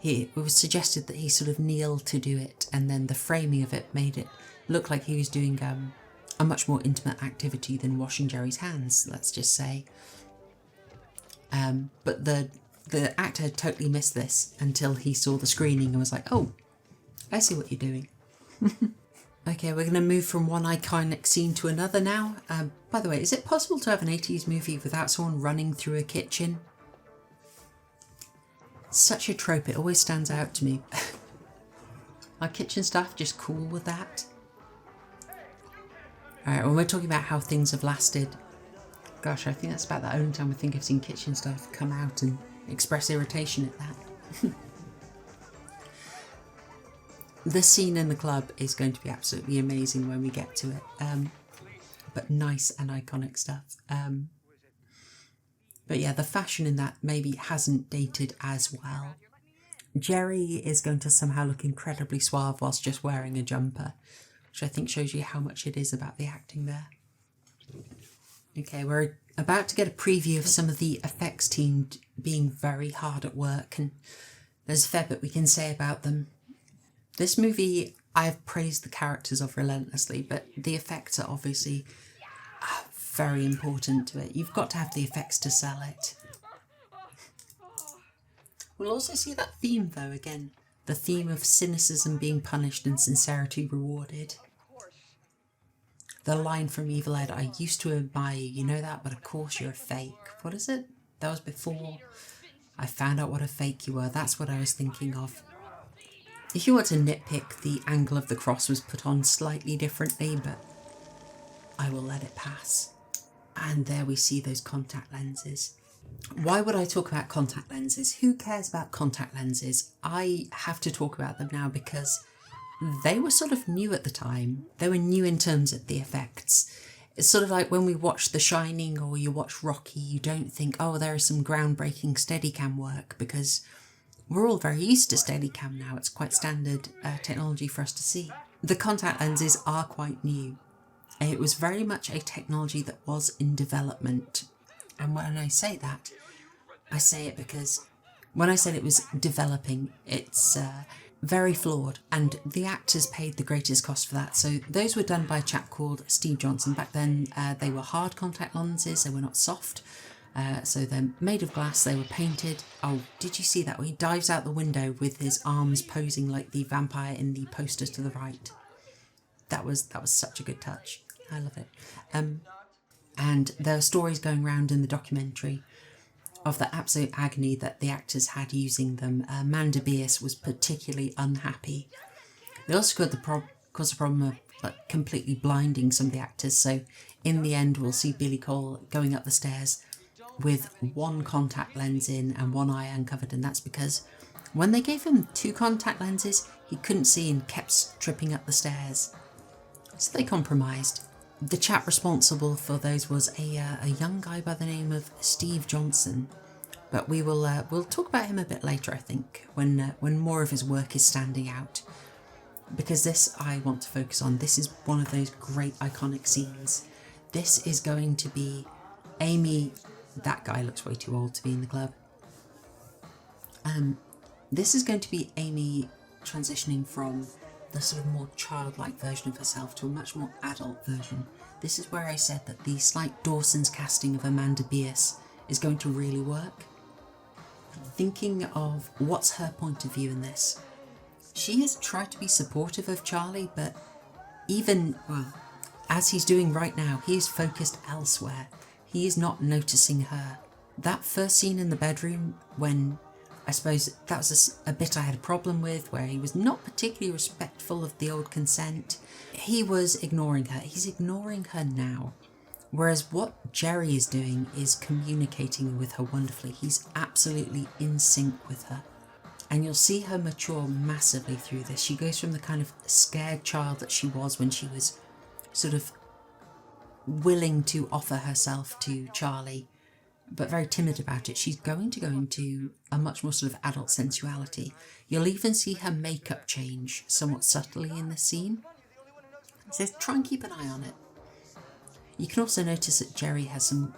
it was suggested that he sort of kneeled to do it, and then the framing of it made it look like he was doing a much more intimate activity than washing Jerry's hands, let's just say. But the actor had totally missed this until he saw the screening and was like, oh, I see what you're doing. Okay, we're going to move from one iconic scene to another now. By the way, is it possible to have an 80s movie without someone running through a kitchen? Such a trope, it always stands out to me. Are kitchen staff just cool with that? Alright, when we're talking about how things have lasted, gosh, I think that's about the only time I think I've seen kitchen staff come out and express irritation at that. The scene in the club is going to be absolutely amazing when we get to it, but nice and iconic stuff. But yeah, the fashion in that maybe hasn't dated as well. Jerry is going to somehow look incredibly suave whilst just wearing a jumper, which I think shows you how much it is about the acting there. Okay, we're about to get a preview of some of the effects team being very hard at work, and there's a fair bit we can say about them. This movie, I've praised the characters of relentlessly, but the effects are obviously very important to it. You've got to have the effects to sell it. We'll also see that theme though again, the theme of cynicism being punished and sincerity rewarded. The line from Evil Ed, I used to admire you, you know that, but of course you're a fake. What is it? That was before I found out what a fake you were. That's what I was thinking of. If you want to nitpick, the angle of the cross was put on slightly differently, but I will let it pass. And there we see those contact lenses. Why would I talk about contact lenses? Who cares about contact lenses? I have to talk about them now because they were sort of new at the time. They were new in terms of the effects. It's sort of like when we watch The Shining or you watch Rocky, you don't think, oh, there is some groundbreaking Steadicam work, because we're all very used to Steadicam now. It's quite standard technology for us to see. The contact lenses are quite new. It was very much a technology that was in development. And when I say that, I say it because when I said it was developing, it's very flawed, and the actors paid the greatest cost for that. So those were done by a chap called Steve Johnson. Back then they were hard contact lenses, they were not soft. So they're made of glass, they were painted. Oh, did you see that? He dives out the window with his arms posing like the vampire in the poster to the right. That was such a good touch. I love it. And there are stories going around in the documentary of the absolute agony that the actors had using them. Amanda Bierce was particularly unhappy. They also caused the problem of completely blinding some of the actors. So in the end, we'll see Billy Cole going up the stairs with one contact lens in and one eye uncovered, and that's because when they gave him 2 contact lenses, he couldn't see and kept tripping up the stairs. So they compromised. The chap responsible for those was a young guy by the name of Steve Johnson, but we'll talk about him a bit later, I think, when more of his work is standing out, because this I want to focus on. This is one of those great iconic scenes. This is going to be Amy. That guy looks way too old to be in the club. This is going to be Amy transitioning from the sort of more childlike version of herself to a much more adult version. This is where I said that the slight Dawson's casting of Amanda Bierce is going to really work. Thinking of what's her point of view in this. She has tried to be supportive of Charlie, but even, well, as he's doing right now, he is focused elsewhere. He is not noticing her. That first scene in the bedroom, when I suppose that was a bit I had a problem with, where he was not particularly respectful of the old consent. He was ignoring her. He's ignoring her now. Whereas what Jerry is doing is communicating with her wonderfully. He's absolutely in sync with her. And you'll see her mature massively through this. She goes from the kind of scared child that she was when she was sort of willing to offer herself to Charlie, but very timid about it. She's going to go into a much more sort of adult sensuality. You'll even see her makeup change somewhat subtly in this scene. So try and keep an eye on it. You can also notice that Jerry has some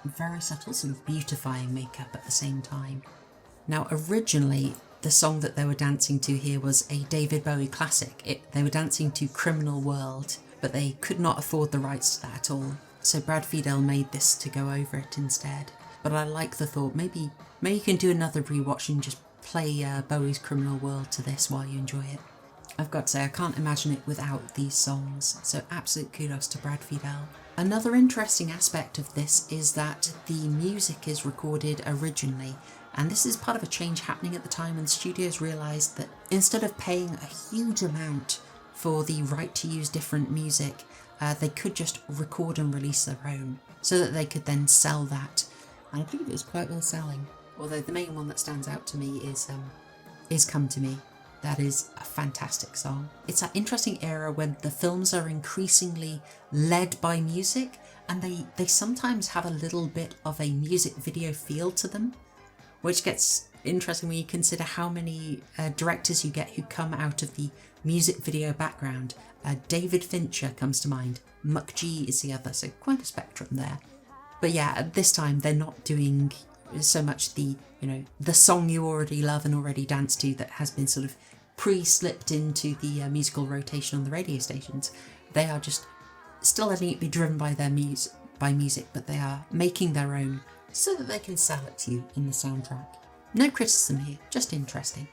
very subtle sort of beautifying makeup at the same time. Now, originally, the song that they were dancing to here was a David Bowie classic. They were dancing to Criminal World, but they could not afford the rights to that at all. So Brad Fiedel made this to go over it instead. But I like the thought, maybe you can do another rewatch and just play Bowie's Criminal World to this while you enjoy it. I've got to say, I can't imagine it without these songs, so absolute kudos to Brad Fiedel. Another interesting aspect of this is that the music is recorded originally, and this is part of a change happening at the time when studios realised that instead of paying a huge amount for the right to use different music, they could just record and release their own, so that they could then sell that. And I believe it was quite well selling. Although the main one that stands out to me is Come To Me. That is a fantastic song. It's that interesting era when the films are increasingly led by music, and they sometimes have a little bit of a music video feel to them, which gets interesting when you consider how many directors you get who come out of the music video background. David Fincher comes to mind. Muck G is the other, so quite a spectrum there. But yeah, at this time they're not doing so much the, the song you already love and already dance to that has been sort of pre-slipped into the musical rotation on the radio stations. They are just still letting it be driven by their music, but they are making their own so that they can sell it to you in the soundtrack. No criticism here, just interesting.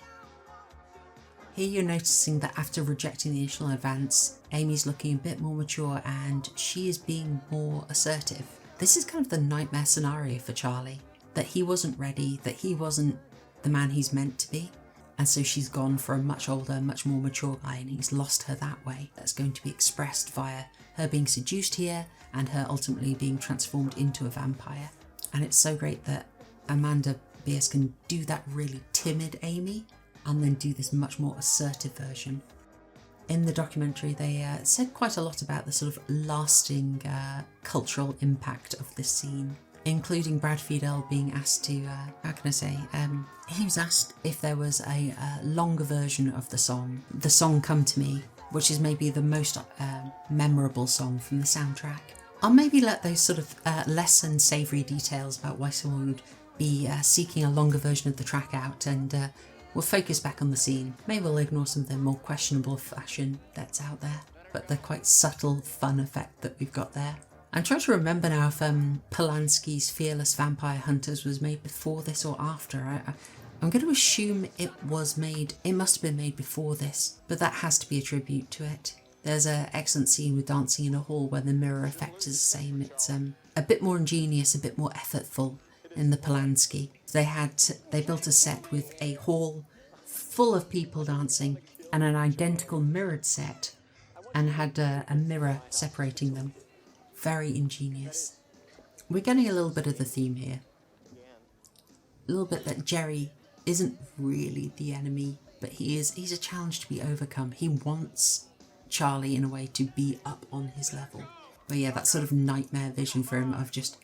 Here you're noticing that after rejecting the initial advance, Amy's looking a bit more mature and she is being more assertive. This is kind of the nightmare scenario for Charlie, that he wasn't ready, that he wasn't the man he's meant to be. And so she's gone for a much older, much more mature guy, and he's lost her that way. That's going to be expressed via her being seduced here and her ultimately being transformed into a vampire. And it's so great that Amanda Bierce can do that really timid Amy and then do this much more assertive version. In the documentary, they said quite a lot about the sort of lasting cultural impact of this scene, including Brad Fiedel being asked to, he was asked if there was a longer version of the song Come To Me, which is maybe the most memorable song from the soundtrack. I'll maybe let those sort of less than savoury details about why someone would be seeking a longer version of the track out, and we'll focus back on the scene. Maybe we'll ignore some of the more questionable fashion that's out there, but the quite subtle fun effect that we've got there. I'm trying to remember now if Polanski's Fearless Vampire Hunters was made before this or after. I'm going to assume it must have been made before this, but that has to be a tribute to it. There's an excellent scene with dancing in a hall where the mirror effect is the same. It's a bit more ingenious, a bit more effortful in the Polanski. They built a set with a hall full of people dancing and an identical mirrored set, and had a mirror separating them. Very ingenious. We're getting a little bit of the theme here. A little bit that Jerry isn't really the enemy, but he's a challenge to be overcome. He wants Charlie in a way to be up on his level. But yeah, that sort of nightmare vision for him of just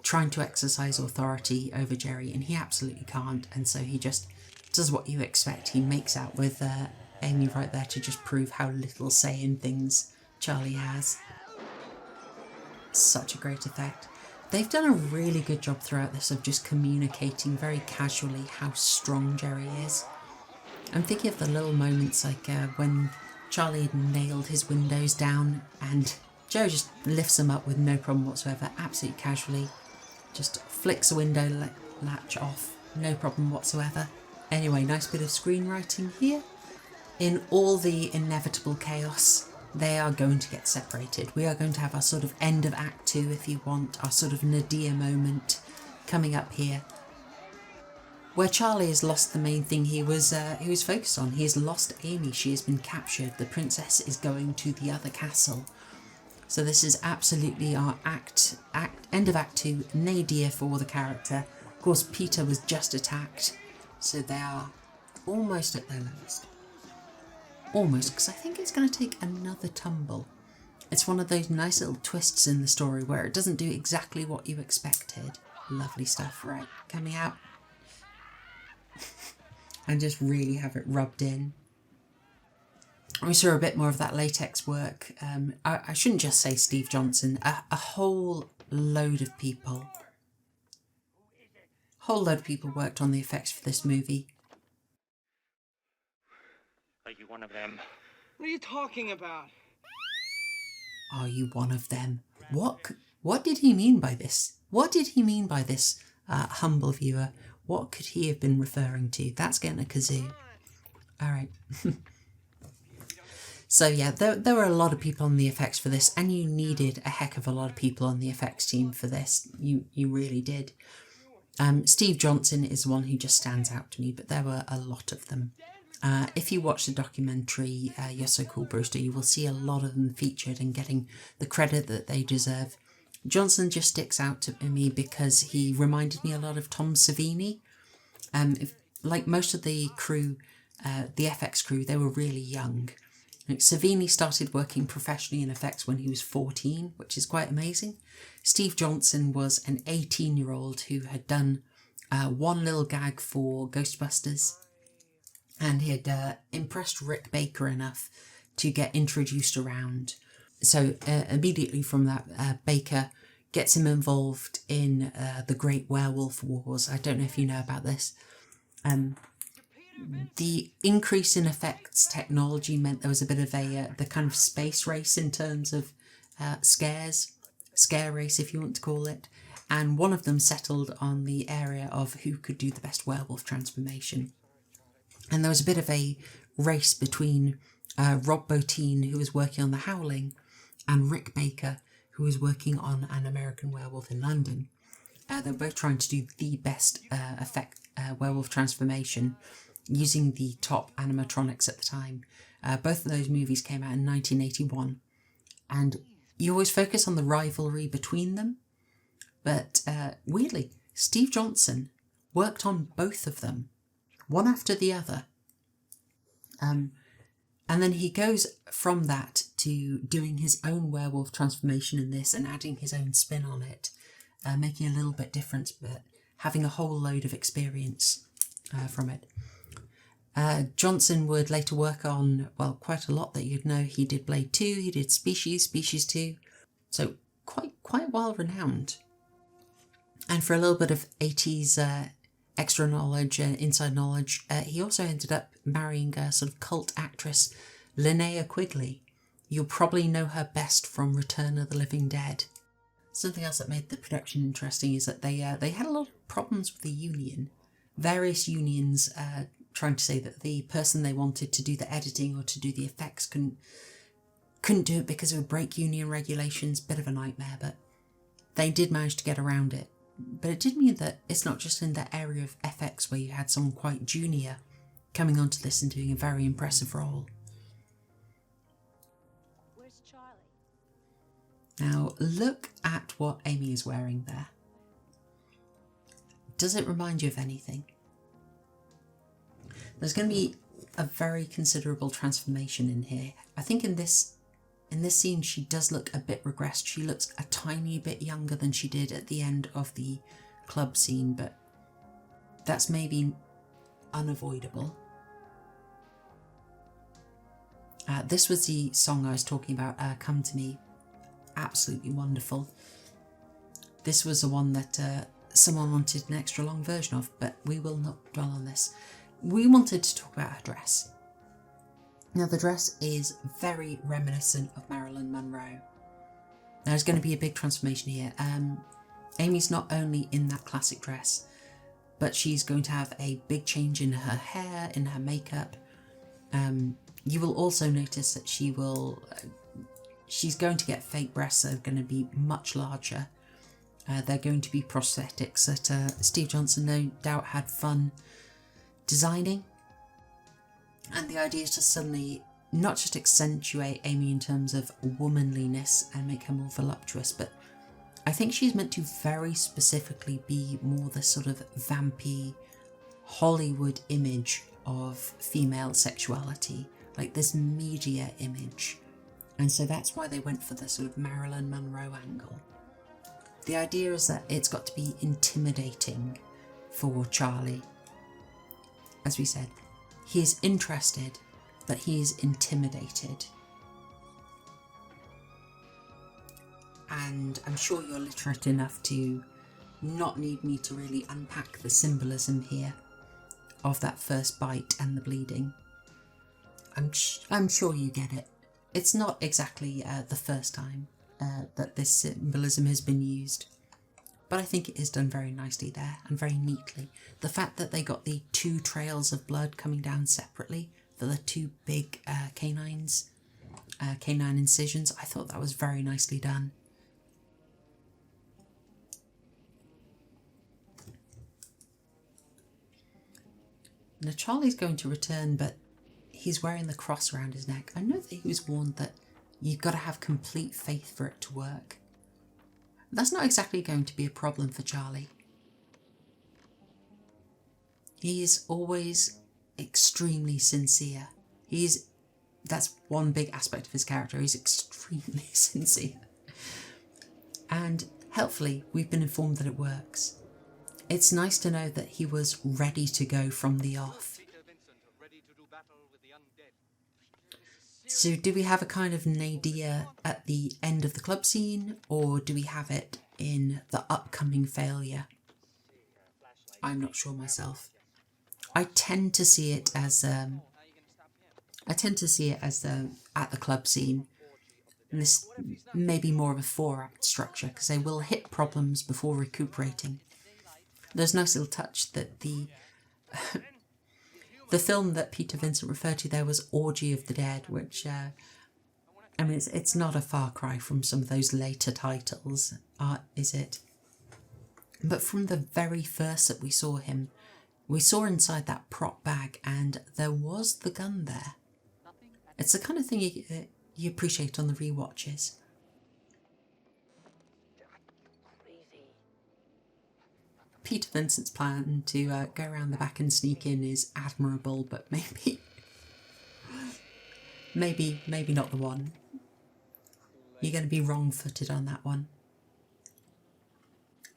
trying to exercise authority over Jerry, and he absolutely can't, and so he just does what you expect. He makes out with Amy right there to just prove how little say in things Charlie has. Such a great effect. They've done a really good job throughout this of just communicating very casually how strong Jerry is. I'm thinking of the little moments like when Charlie had nailed his windows down and Joe just lifts them up with no problem whatsoever, absolutely casually. Just flicks a window latch off, no problem whatsoever. Anyway, nice bit of screenwriting here. In all the inevitable chaos, they are going to get separated. We are going to have our sort of end of Act 2, if you want, our sort of nadir moment coming up here, where Charlie has lost the main thing he was focused on. He has lost Amy. She has been captured. The princess is going to the other castle. So this is absolutely our end of Act 2, nadir for the character. Of course, Peter was just attacked, so they are almost at their lowest. Almost, because I think it's going to take another tumble. It's one of those nice little twists in the story where it doesn't do exactly what you expected. Lovely stuff, right? Coming out. And just really have it rubbed in. We saw a bit more of that latex work. I shouldn't just say Steve Johnson. A whole load of people. Worked on the effects for this movie. Are you one of them? What are you talking about? Are you one of them? What did he mean by this? What did he mean by this, humble viewer? What could he have been referring to? That's getting a kazoo. All right. So yeah, there were a lot of people on the effects for this, and you needed a heck of a lot of people on the effects team for this. You really did. Steve Johnson is the one who just stands out to me, but there were a lot of them. If you watch the documentary, You're So Cool, Brewster, you will see a lot of them featured and getting the credit that they deserve. Johnson just sticks out to me because he reminded me a lot of Tom Savini. Like most of the crew, the FX crew, they were really young. Like Savini started working professionally in effects when he was 14, which is quite amazing. Steve Johnson was an 18-year-old who had done one little gag for Ghostbusters, and he had impressed Rick Baker enough to get introduced around. So immediately from that, Baker gets him involved in the Great Werewolf Wars. I don't know if you know about this. The increase in effects technology meant there was a bit of the kind of space race in terms of scare race if you want to call it, and one of them settled on the area of who could do the best werewolf transformation. And there was a bit of a race between Rob Bottin, who was working on The Howling, and Rick Baker, who was working on An American Werewolf in London. They were both trying to do the best werewolf transformation using the top animatronics at the time. Both of those movies came out in 1981, and you always focus on the rivalry between them, but weirdly, Steve Johnson worked on both of them, one after the other. And then he goes from that to doing his own werewolf transformation in this and adding his own spin on it, making a little bit different, but having a whole load of experience from it. Johnson would later work on, well, quite a lot that you'd know. He did Blade 2, he did Species 2, so quite well renowned. And for a little bit of 80s extra knowledge, inside knowledge, he also ended up marrying a sort of cult actress, Linnea Quigley. You'll probably know her best from Return of the Living Dead. Something else that made the production interesting is that they had a lot of problems with the union. Various unions trying to say that the person they wanted to do the editing or to do the effects couldn't do it because it would break union regulations. Bit of a nightmare, but they did manage to get around it. But it did mean that it's not just in the area of FX where you had someone quite junior coming onto this and doing a very impressive role. Where's Charlie? Now look at what Amy is wearing there. Does it remind you of anything? There's going to be a very considerable transformation in here. I think in this scene she does look a bit regressed. She looks a tiny bit younger than she did at the end of the club scene, but that's maybe unavoidable. This was the song I was talking about, Come To Me. Absolutely wonderful. This was the one that someone wanted an extra long version of, but we will not dwell on this. We wanted to talk about her dress. Now the dress is very reminiscent of Marilyn Monroe. There's going to be a big transformation here. Amy's not only in that classic dress, but she's going to have a big change in her hair, in her makeup. You will also notice that she's going to get fake breasts that are going to be much larger. They're going to be prosthetics that Steve Johnson no doubt had fun designing. And the idea is to suddenly not just accentuate Amy in terms of womanliness and make her more voluptuous, but I think she's meant to very specifically be more the sort of vampy Hollywood image of female sexuality, like this media image. And so that's why they went for the sort of Marilyn Monroe angle. The idea is that it's got to be intimidating for Charlie. As we said, he is interested, but he is intimidated. And I'm sure you're literate enough to not need me to really unpack the symbolism here of that first bite and the bleeding. I'm sure you get it. It's not exactly the first time that this symbolism has been used, but I think it is done very nicely there and very neatly. The fact that they got the two trails of blood coming down separately for the two big canine incisions, I thought that was very nicely done. Now Charlie's going to return, but he's wearing the cross around his neck. I know that he was warned that you've got to have complete faith for it to work. That's not exactly going to be a problem for Charlie. He is always extremely sincere. That's one big aspect of his character. He's extremely sincere. And helpfully, we've been informed that it works. It's nice to know that he was ready to go from the off. Peter Vincent, ready to do battle with the undead. So do we have a kind of nadir at the end of the club scene, or do we have it in the upcoming failure? I'm not sure myself. I tend to see it as at the club scene. And this may be more of a 4-act structure because they will hit problems before recuperating. There's a nice little touch that the film that Peter Vincent referred to there was Orgy of the Dead, which I mean it's not a far cry from some of those later titles, is it? But from the very first that we saw him, we saw inside that prop bag and there was the gun there. It's the kind of thing you appreciate on the rewatches. Peter Vincent's plan to go around the back and sneak in is admirable, but maybe not the one. You're going to be wrong-footed on that one.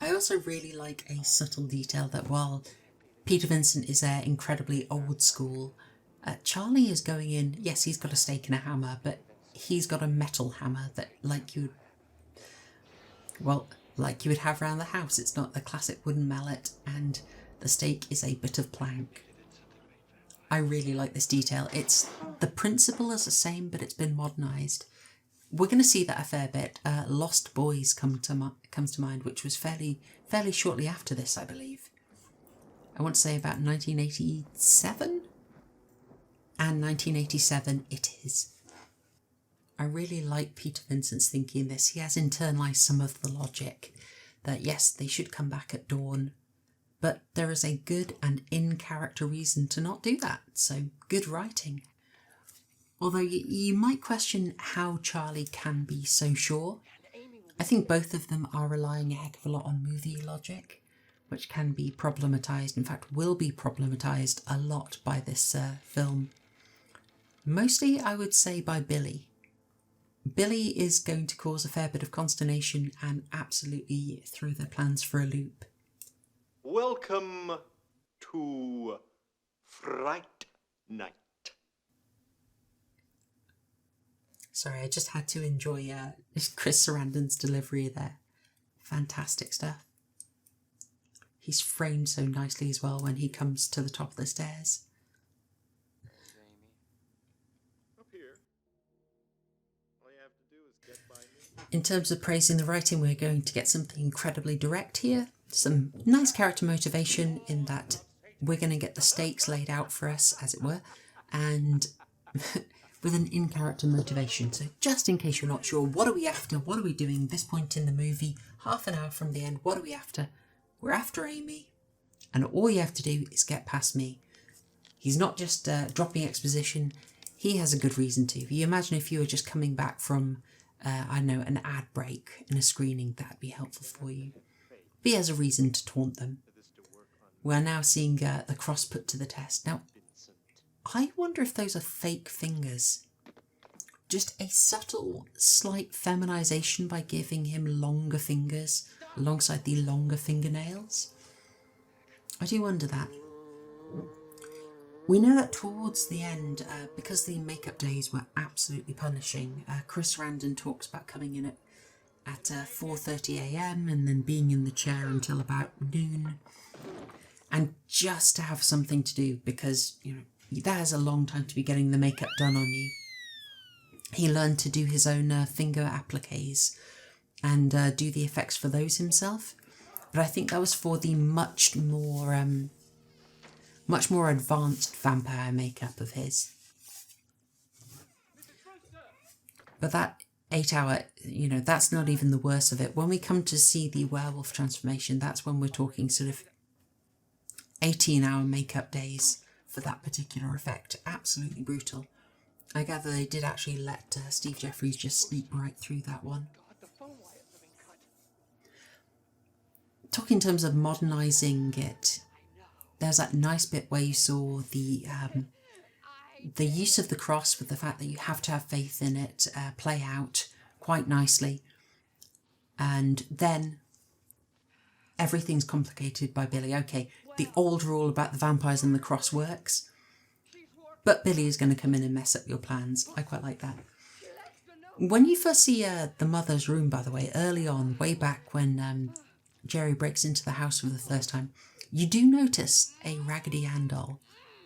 I also really like a subtle detail that while Peter Vincent is there incredibly old school, Charlie is going in, yes, he's got a stake and a hammer, but he's got a metal hammer that like you would have around the house. It's not the classic wooden mallet, and the stake is a bit of plank. I really like this detail. The principle is the same, but it's been modernised. We're going to see that a fair bit. Lost Boys comes to mind, which was fairly shortly after this, I believe. I want to say about 1987? And 1987 it is. I really like Peter Vincent's thinking in this. He has internalised some of the logic that yes, they should come back at dawn, but there is a good and in-character reason to not do that, so good writing. Although you might question how Charlie can be so sure. I think both of them are relying a heck of a lot on movie logic, which can be problematised, in fact will be problematised a lot by this film. Mostly, I would say, by Billy. Billy is going to cause a fair bit of consternation and absolutely throw their plans for a loop. Welcome to Fright Night. Sorry, I just had to enjoy Chris Sarandon's delivery there. Fantastic stuff. He's framed so nicely as well when he comes to the top of the stairs. In terms of praising the writing, we're going to get something incredibly direct here. Some nice character motivation in that we're going to get the stakes laid out for us, as it were, and with an in-character motivation. So just in case you're not sure, what are we after? What are we doing at this point in the movie? Half an hour from the end, what are we after? We're after Amy, and all you have to do is get past me. He's not just dropping exposition, he has a good reason to. You imagine if you were just coming back from I don't know, an ad break in a screening, that'd be helpful for you. But he has a reason to taunt them. We're now seeing the cross put to the test. Now, I wonder if those are fake fingers. Just a subtle, slight feminisation by giving him longer fingers alongside the longer fingernails. I do wonder that. We know that towards the end, because the makeup days were absolutely punishing, Chris Sarandon talks about coming in at 4:30 a.m. and then being in the chair until about noon, and just to have something to do, because that is a long time to be getting the makeup done on you. He learned to do his own finger appliques and do the effects for those himself, but I think that was for the much more advanced vampire makeup of his. But that 8 hour, that's not even the worst of it. When we come to see the werewolf transformation, that's when we're talking sort of 18-hour makeup days for that particular effect. Absolutely brutal. I gather they did actually let Steve Jeffries just sleep right through that one. Talk in terms of modernising it, there's that nice bit where you saw the use of the cross with the fact that you have to have faith in it play out quite nicely. And then everything's complicated by Billy. Okay, the old rule about the vampires and the cross works, but Billy is going to come in and mess up your plans. I quite like that. When you first see the mother's room, by the way, early on, way back when Jerry breaks into the house for the first time, you do notice a Raggedy Ann doll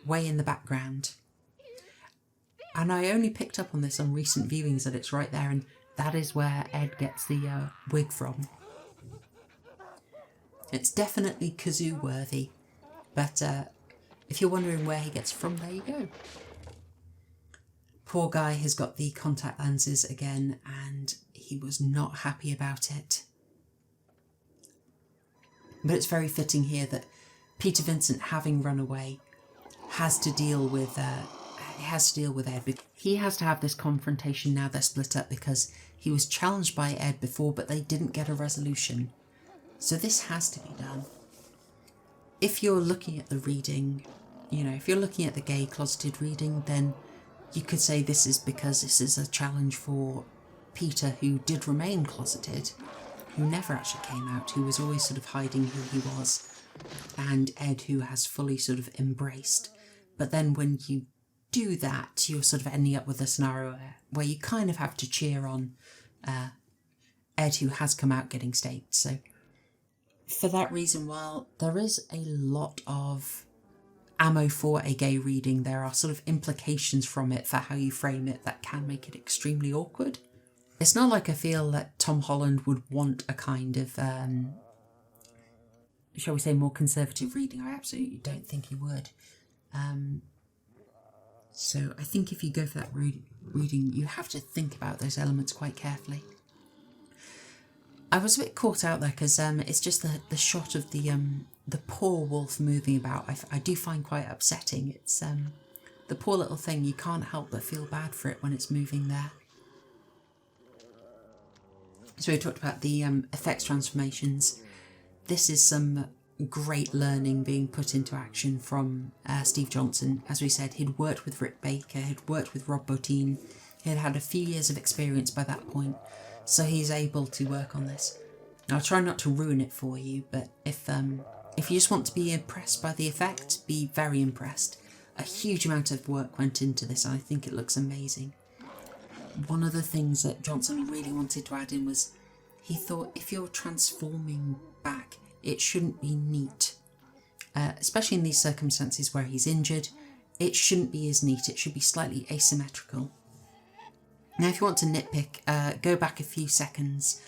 way in the background. And I only picked up on this on recent viewings that it's right there, and that is where Ed gets the wig from. It's definitely kazoo worthy, but if you're wondering where he gets it from, there you go. Poor guy has got the contact lenses again, and he was not happy about it. But it's very fitting here that Peter Vincent, having run away, has to deal with Ed. He has to have this confrontation now they're split up, because he was challenged by Ed before, but they didn't get a resolution. So this has to be done. If you're looking at the reading, if you're looking at the gay closeted reading, then you could say this is because this is a challenge for Peter, who did remain closeted, who never actually came out, who was always sort of hiding who he was, and Ed, who has fully sort of embraced. But then when you do that, you're sort of ending up with a scenario where you kind of have to cheer on Ed, who has come out getting staked. So for that reason, while there is a lot of ammo for a gay reading, there are sort of implications from it for how you frame it that can make it extremely awkward. It's not like I feel that Tom Holland would want a kind of, shall we say, more conservative reading. I absolutely don't think he would. So I think if you go for that reading, you have to think about those elements quite carefully. I was a bit caught out there because it's just the shot of the poor wolf moving about. I do find quite upsetting. It's the poor little thing. You can't help but feel bad for it when it's moving there. So we talked about the effects transformations. This is some great learning being put into action from Steve Johnson. As we said, he'd worked with Rick Baker, he'd worked with Rob Bottin, he'd had a few years of experience by that point, so he's able to work on this. Now, I'll try not to ruin it for you, but if you just want to be impressed by the effect, be very impressed. A huge amount of work went into this, and I think it looks amazing. One of the things that Johnson really wanted to add in was he thought if you're transforming back, it shouldn't be neat. Especially in these circumstances where he's injured, it shouldn't be as neat, it should be slightly asymmetrical. Now if you want to nitpick, go back a few seconds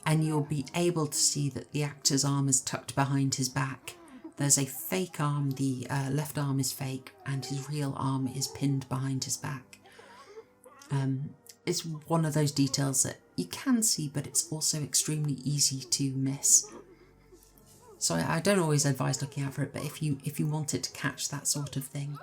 and you'll be able to see that the actor's arm is tucked behind his back. There's a fake arm, the left arm is fake, and his real arm is pinned behind his back. It's one of those details that you can see, but it's also extremely easy to miss. So I don't always advise looking out for it, but if you want it to catch that sort of thing.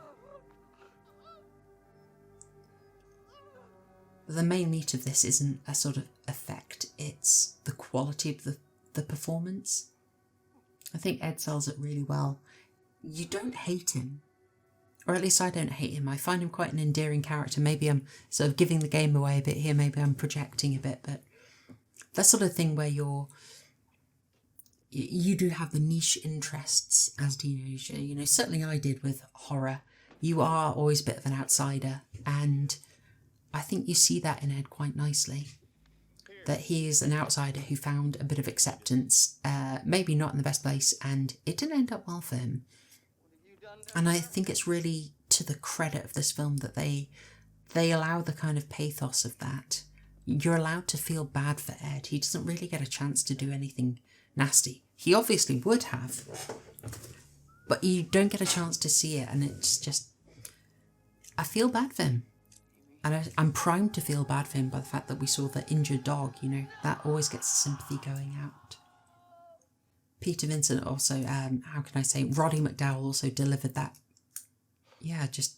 But the main meat of this isn't a sort of effect, it's the quality of the performance. I think Ed sells it really well. You don't hate him, or at least I don't hate him. I find him quite an endearing character. Maybe I'm sort of giving the game away a bit here, maybe I'm projecting a bit, but that sort of thing where you do have the niche interests as a teenager. Certainly I did with horror. You are always a bit of an outsider, and I think you see that in Ed quite nicely. That he is an outsider who found a bit of acceptance, maybe not in the best place, and it didn't end up well for him. And I think it's really to the credit of this film that they allow the kind of pathos of that. You're allowed to feel bad for Ed. He doesn't really get a chance to do anything nasty. He obviously would have, but you don't get a chance to see it, and it's just, I feel bad for him. And I'm primed to feel bad for him by the fact that we saw the injured dog, that always gets the sympathy going out. Peter Vincent also, Roddy McDowall also delivered that. Yeah, just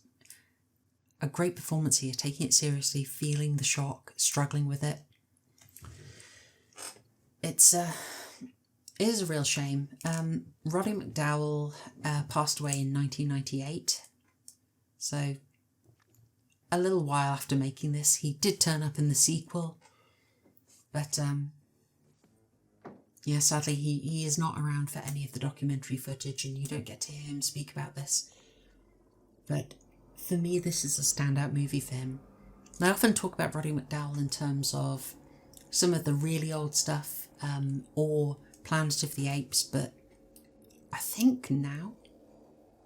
a great performance here, taking it seriously, feeling the shock, struggling with it. It is a real shame. Roddy McDowall passed away in 1998, so a little while after making this. He did turn up in the sequel, but Yeah, sadly, he is not around for any of the documentary footage, and you don't get to hear him speak about this. But for me, this is a standout movie for him. I often talk about Roddy McDowall in terms of some of the really old stuff, or Planet of the Apes, but I think now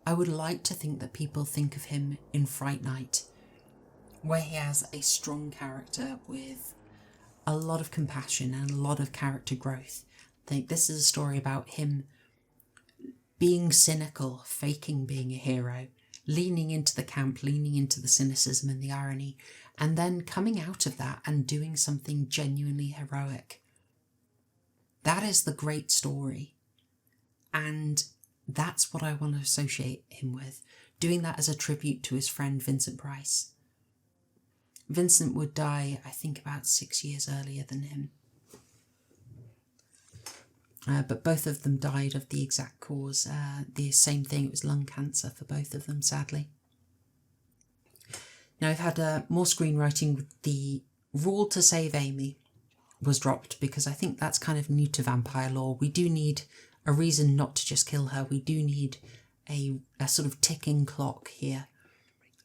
I would like to think that people think of him in Fright Night, where he has a strong character with a lot of compassion and a lot of character growth. I think this is a story about him being cynical, faking being a hero, leaning into the camp, leaning into the cynicism and the irony, and then coming out of that and doing something genuinely heroic. That is the great story. And that's what I want to associate him with, doing that as a tribute to his friend Vincent Price. Vincent would die, I think, about 6 years earlier than him. But both of them died of the exact cause, the same thing. It was lung cancer for both of them, sadly. Now, I've had more screenwriting with the rule to save Amy was dropped, because I think that's kind of new to vampire lore. We do need a reason not to just kill her. We do need a sort of ticking clock here.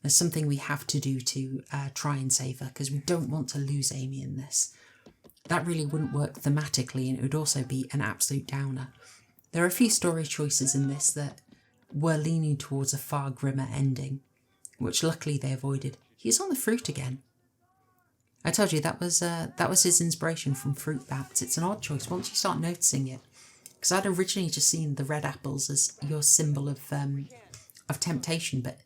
There's something we have to do to try and save her, because we don't want to lose Amy in this. That really wouldn't work thematically, and it would also be an absolute downer. There are a few story choices in this that were leaning towards a far grimmer ending, which luckily they avoided. He's on the fruit again. I told you that was his inspiration from fruit bats. It's an odd choice once you start noticing it, because I'd originally just seen the red apples as your symbol of temptation, but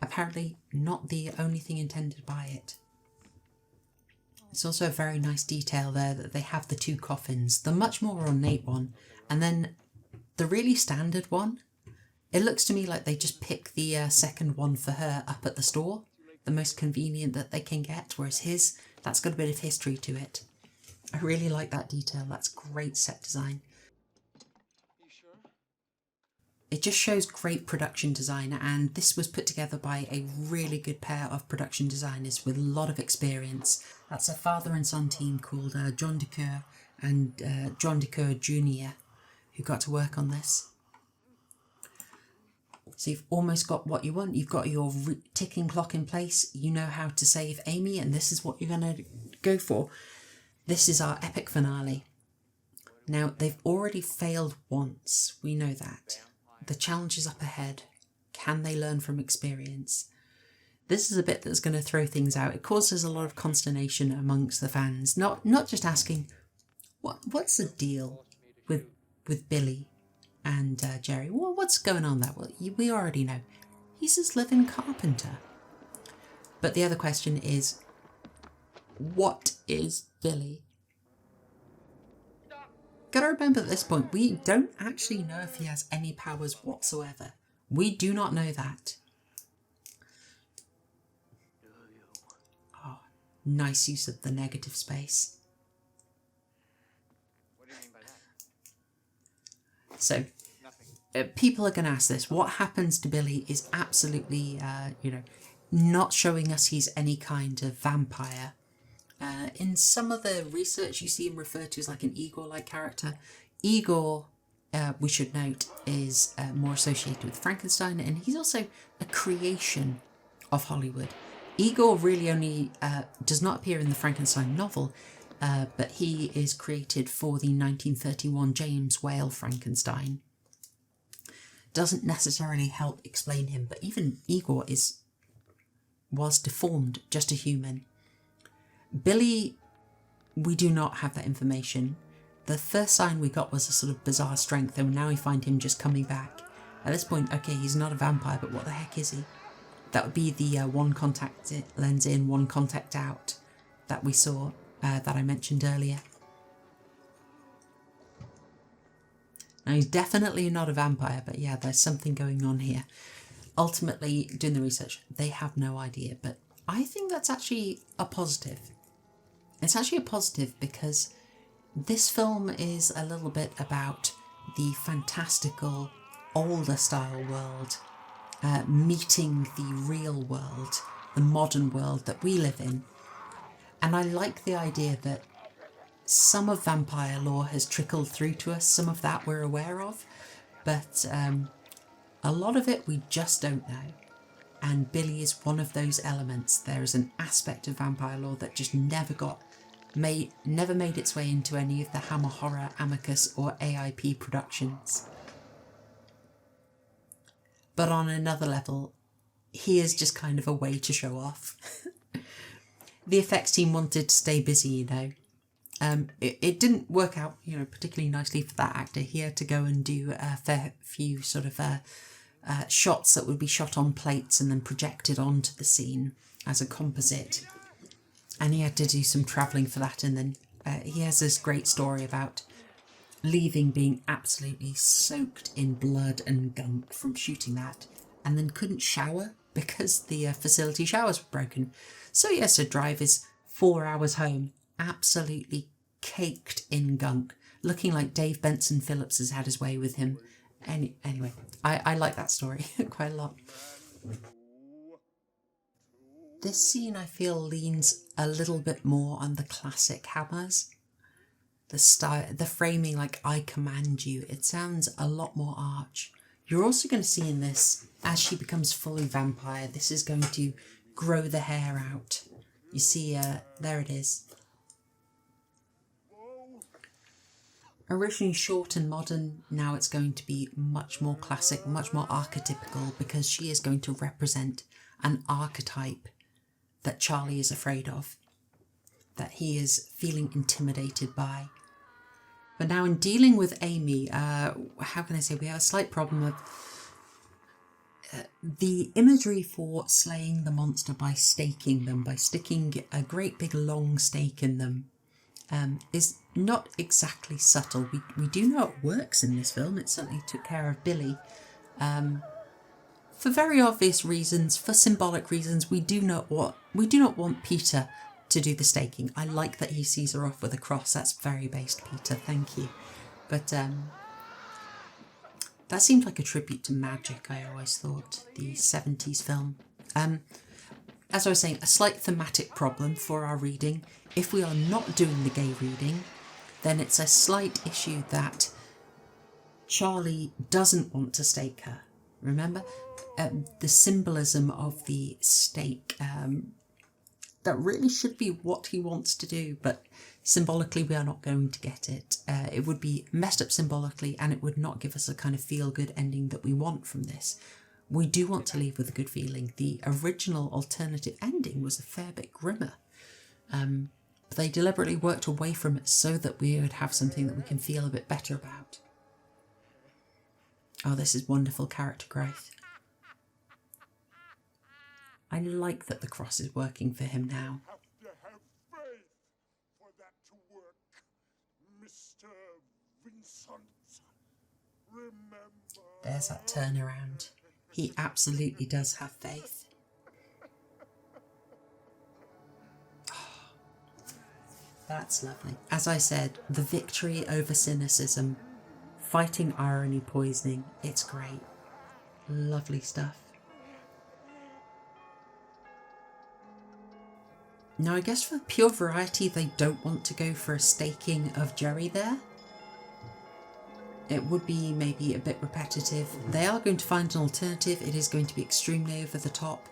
apparently not the only thing intended by it. It's also a very nice detail there that they have the two coffins, the much more ornate one, and then the really standard one. It looks to me like they just pick the second one for her up at the store, the most convenient that they can get, whereas his, that's got a bit of history to it. I really like that detail. That's great set design. It just shows great production design, and this was put together by a really good pair of production designers with a lot of experience. That's a father and son team called John DeCoeur and John DeCoeur Jr. who got to work on this. So you've almost got what you want. You've got your ticking clock in place. You know how to save Amy, and this is what you're going to go for. This is our epic finale. Now, they've already failed once. We know that. The challenge is up ahead. Can they learn from experience? This is a bit that's going to throw things out. It causes a lot of consternation amongst the fans. Not just asking, what's the deal with Billy and Jerry? What's going on there? Well, we already know. He's this living carpenter. But the other question is, what is Billy? Gotta remember at this point, we don't actually know if he has any powers whatsoever. We do not know that. Oh, nice use of the negative space. What do you mean by that? So, people are going to ask this. What happens to Billy is absolutely, not showing us he's any kind of vampire. In some of the research, you see him referred to as like an Igor-like character. Igor, we should note, is more associated with Frankenstein, and he's also a creation of Hollywood. Igor really only does not appear in the Frankenstein novel, but he is created for the 1931 James Whale Frankenstein. Doesn't necessarily help explain him, but even Igor was deformed, just a human. Billy, we do not have that information. The first sign we got was a sort of bizarre strength, and now we find him just coming back. At this point, okay, he's not a vampire, but what the heck is he? That would be the one contact lens in, one contact out that we saw, that I mentioned earlier. Now, he's definitely not a vampire, but yeah, there's something going on here. Ultimately, doing the research, they have no idea, but I think that's actually a positive. It's actually a positive because this film is a little bit about the fantastical, older style world meeting the real world, the modern world that we live in. And I like the idea that some of vampire lore has trickled through to us, some of that we're aware of, but a lot of it we just don't know. And Billy is one of those elements. There is an aspect of vampire lore that just never made its way into any of the Hammer Horror, Amicus or AIP productions. But on another level, he is just kind of a way to show off. The effects team wanted to stay busy, you know. It didn't work out, you know, particularly nicely for that actor. He had to go and do a fair few sort of shots that would be shot on plates and then projected onto the scene as a composite. And he had to do some travelling for that. And then he has this great story about leaving being absolutely soaked in blood and gunk from shooting that, and then couldn't shower because the facility showers were broken. So he has to drive his 4 hours home absolutely caked in gunk, looking like Dave Benson Phillips has had his way with him. Anyway, I like that story quite a lot. This scene, I feel, leans a little bit more on the classic Hammers. The style, the framing, like I command you, it sounds a lot more arch. You're also going to see in this, as she becomes fully vampire, this is going to grow the hair out. You see, there it is. Originally short and modern, now it's going to be much more classic, much more archetypical, because she is going to represent an archetype that Charlie is afraid of, that he is feeling intimidated by. But now in dealing with Amy, how can I say, we have a slight problem of the imagery for slaying the monster by staking them, by sticking a great big long stake in them, is not exactly subtle. We do know it works in this film. It certainly took care of Billy. For very obvious reasons, for symbolic reasons, we do not want Peter to do the staking. I like that he sees her off with a cross. That's very based, Peter. Thank you. But that seemed like a tribute to magic, I always thought, the 70s film. As I was saying, a slight thematic problem for our reading. If we are not doing the gay reading, then it's a slight issue that Charlie doesn't want to stake her. Remember? The symbolism of the stake, that really should be what he wants to do, but symbolically we are not going to get it. It would be messed up symbolically, and it would not give us a kind of feel-good ending that we want from this. We do want to leave with a good feeling. The original alternative ending was a fair bit grimmer. But they deliberately worked away from it so that we would have something that we can feel a bit better about. Oh, this is wonderful character growth. I like that the cross is working for him now. Have to have faith for that to work, Mr. Vincent. Remember. There's that turnaround. He absolutely does have faith. Oh, that's lovely. As I said, the victory over cynicism, fighting irony poisoning, it's great. Lovely stuff. Now, I guess for pure variety, they don't want to go for a staking of Jerry there. It would be maybe a bit repetitive. They are going to find an alternative. It is going to be extremely over the top.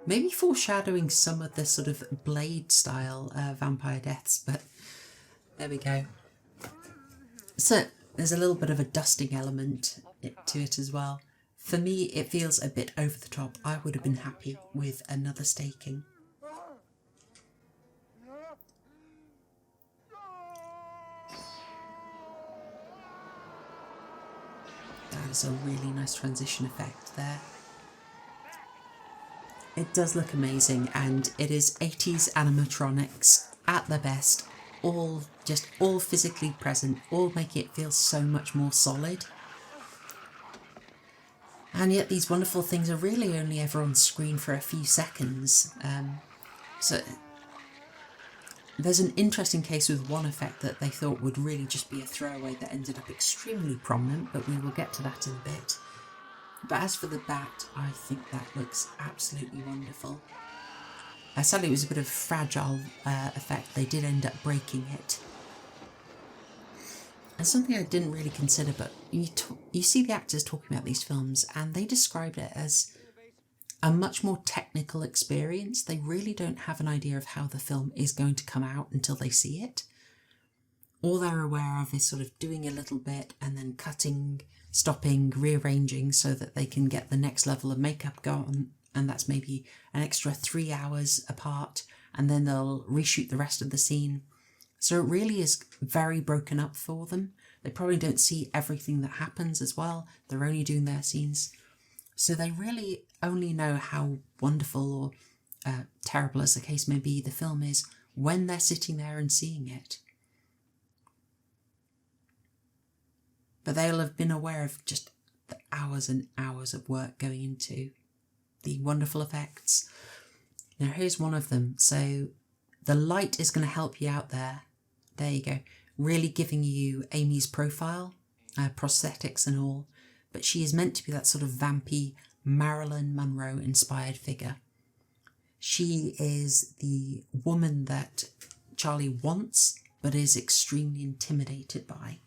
Maybe foreshadowing some of the sort of Blade style vampire deaths, but there we go. So there's a little bit of a dusting element to it as well. For me, it feels a bit over the top. I would have been happy with another staking. That is a really nice transition effect there. It does look amazing, and it is 80s animatronics at their best, all physically present, all making it feel so much more solid. And yet these wonderful things are really only ever on screen for a few seconds. So there's an interesting case with one effect that they thought would really just be a throwaway that ended up extremely prominent, but we will get to that in a bit. But as for the bat, I think that looks absolutely wonderful. Sadly, it was a bit of a fragile effect. They did end up breaking it. And something I didn't really consider, but you see the actors talking about these films, and they described it as a much more technical experience. They really don't have an idea of how the film is going to come out until they see it. All they're aware of is sort of doing a little bit and then cutting, stopping, rearranging so that they can get the next level of makeup going, and that's maybe an extra 3 hours apart, and then they'll reshoot the rest of the scene. So it really is very broken up for them. They probably don't see everything that happens as well. They're only doing their scenes. So they really only know how wonderful or terrible, as the case may be, the film is when they're sitting there and seeing it. But they'll have been aware of just the hours and hours of work going into the wonderful effects. Now here's one of them. So the light is going to help you out there. There you go. Really giving you Amy's profile, prosthetics and all. But she is meant to be that sort of vampy Marilyn Monroe inspired figure. She is the woman that Charlie wants, but is extremely intimidated by.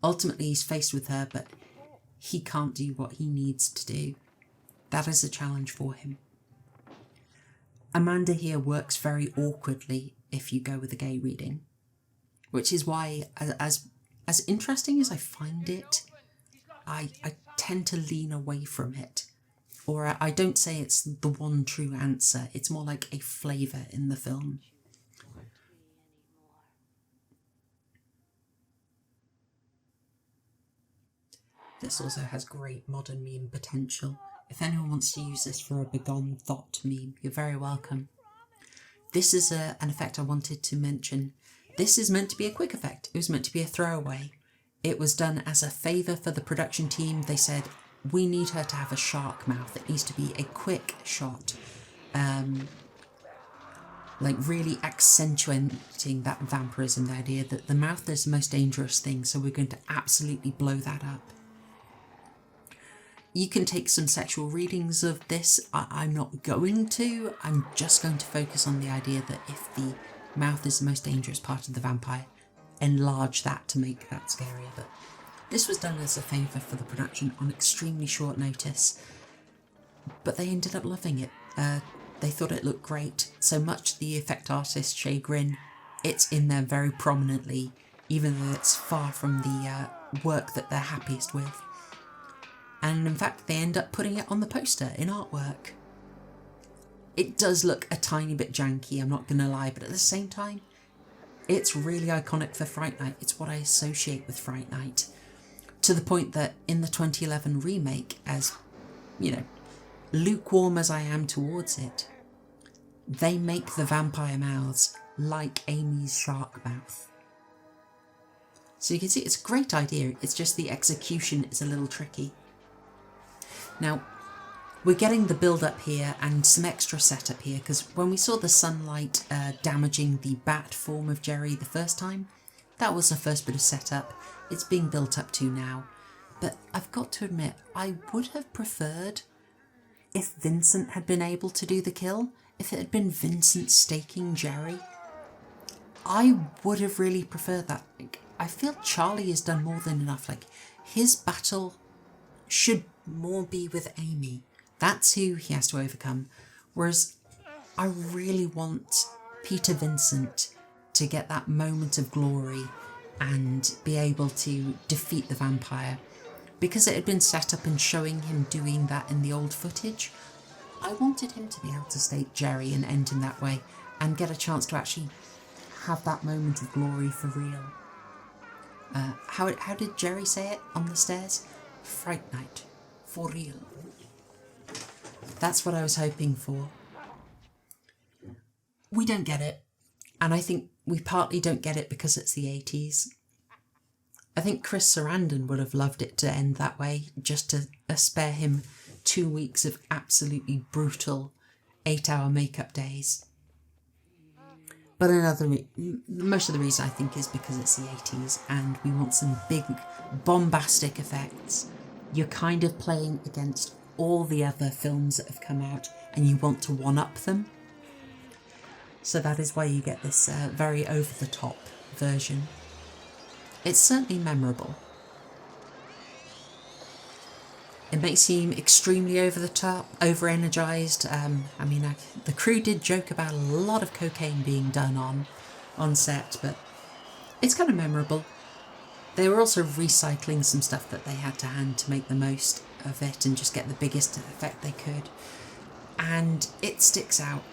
Ultimately, he's faced with her, but he can't do what he needs to do. That is a challenge for him. Amanda here works very awkwardly if you go with a gay reading, which is why, as interesting as I find it, I tend to lean away from it. Or I don't say it's the one true answer, it's more like a flavour in the film. This also has great modern meme potential. If anyone wants to use this for a begone thought meme, you're very welcome. This is an effect I wanted to mention. This is meant to be a quick effect. It was meant to be a throwaway. It was done as a favour for the production team. They said, we need her to have a shark mouth. It needs to be a quick shot. Like really accentuating that vampirism, the idea that the mouth is the most dangerous thing, so we're going to absolutely blow that up. You can take some sexual readings of this. I'm not going to. I'm just going to focus on the idea that if the mouth is the most dangerous part of the vampire, enlarge that to make that scarier. But this was done as a favour for the production on extremely short notice. But they ended up loving it. They thought it looked great. So much to the effect artist's chagrin, it's in there very prominently, even though it's far from the work that they're happiest with. And in fact, they end up putting it on the poster in artwork. It does look a tiny bit janky, I'm not going to lie, but at the same time, it's really iconic for Fright Night. It's what I associate with Fright Night. To the point that in the 2011 remake, as, you know, lukewarm as I am towards it, they make the vampire mouths like Amy's shark mouth. So you can see it's a great idea, it's just the execution is a little tricky. Now, we're getting the build-up here and some extra setup here, because when we saw the sunlight damaging the bat form of Jerry the first time, that was the first bit of setup. It's being built up to now. But I've got to admit, I would have preferred if Vincent had been able to do the kill, if it had been Vincent staking Jerry. I would have really preferred that. I feel Charlie has done more than enough. Like, his battle should more be with Amy. That's who he has to overcome. Whereas I really want Peter Vincent to get that moment of glory and be able to defeat the vampire. Because it had been set up and showing him doing that in the old footage, I wanted him to be able to stake Jerry and end him that way and get a chance to actually have that moment of glory for real. How did Jerry say it on the stairs? Fright Night. For real. That's what I was hoping for. We don't get it. And I think we partly don't get it because it's the 80s. I think Chris Sarandon would have loved it to end that way, just to spare him 2 weeks of absolutely brutal 8-hour makeup days. But most of the reason I think is because it's the 80s and we want some big bombastic effects. You're kind of playing against all the other films that have come out and you want to one-up them. So that is why you get this very over-the-top version. It's certainly memorable. It may seem extremely over-the-top, over-energised. The crew did joke about a lot of cocaine being done on set, but it's kind of memorable. They were also recycling some stuff that they had to hand to make the most of it and just get the biggest effect they could. And it sticks out,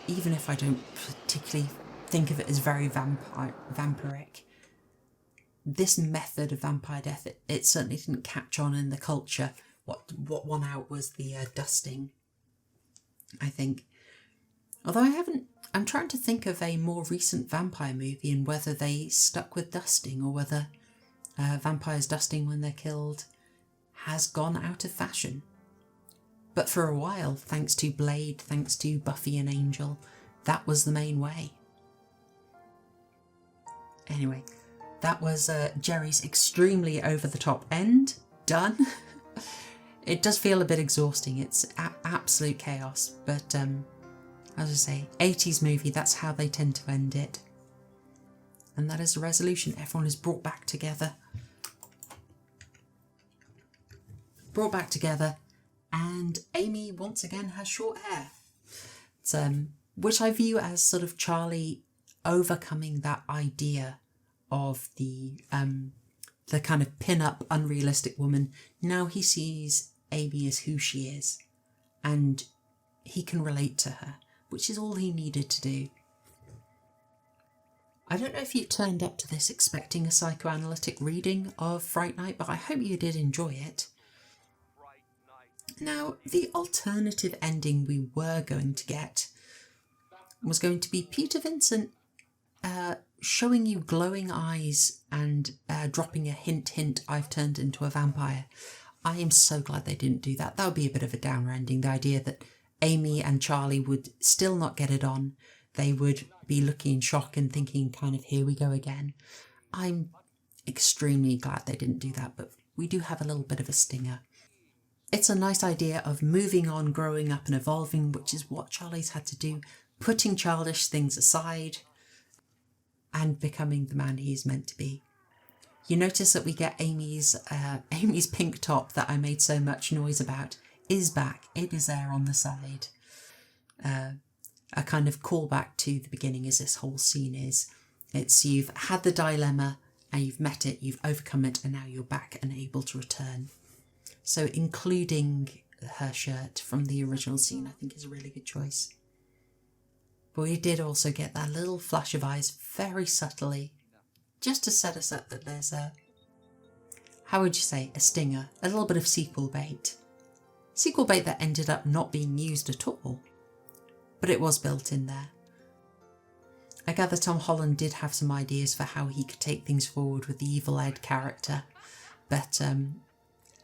even if I don't particularly think of it as very vampiric. This method of vampire death, it certainly didn't catch on in the culture. What won out was the dusting, I think. Although I'm trying to think of a more recent vampire movie and whether they stuck with dusting or whether vampires dusting when they're killed has gone out of fashion. But for a while, thanks to Blade, thanks to Buffy and Angel, that was the main way. Anyway, that was Jerry's extremely over-the-top end. Done. It does feel a bit exhausting. It's absolute chaos. But, as I say, 80s movie, that's how they tend to end it. And that is the resolution. Everyone is brought back together. And Amy once again has short hair. It's, which I view as sort of Charlie overcoming that idea of the kind of pin-up, unrealistic woman. Now he sees Amy as who she is, and he can relate to her, which is all he needed to do. I don't know if you turned up to this expecting a psychoanalytic reading of Fright Night, but I hope you did enjoy it. Now, the alternative ending we were going to get was going to be Peter Vincent showing you glowing eyes and dropping a hint, I've turned into a vampire. I am so glad they didn't do that. That would be a bit of a downer ending, the idea that Amy and Charlie would still not get it on. They would be looking in shock and thinking kind of, here we go again. I'm extremely glad they didn't do that, but we do have a little bit of a stinger. It's a nice idea of moving on, growing up and evolving, which is what Charlie's had to do, putting childish things aside and becoming the man he's meant to be. You notice that we get Amy's pink top that I made so much noise about is back. It is there on the side. A kind of callback to the beginning as this whole scene is. It's you've had the dilemma and you've met it, you've overcome it, and now you're back and able to return. So including her shirt from the original scene, I think is a really good choice. But we did also get that little flash of eyes very subtly, just to set us up that there's a, how would you say, a stinger, a little bit of sequel bait. Sequel bait that ended up not being used at all, but it was built in there. I gather Tom Holland did have some ideas for how he could take things forward with the Evil Ed character, but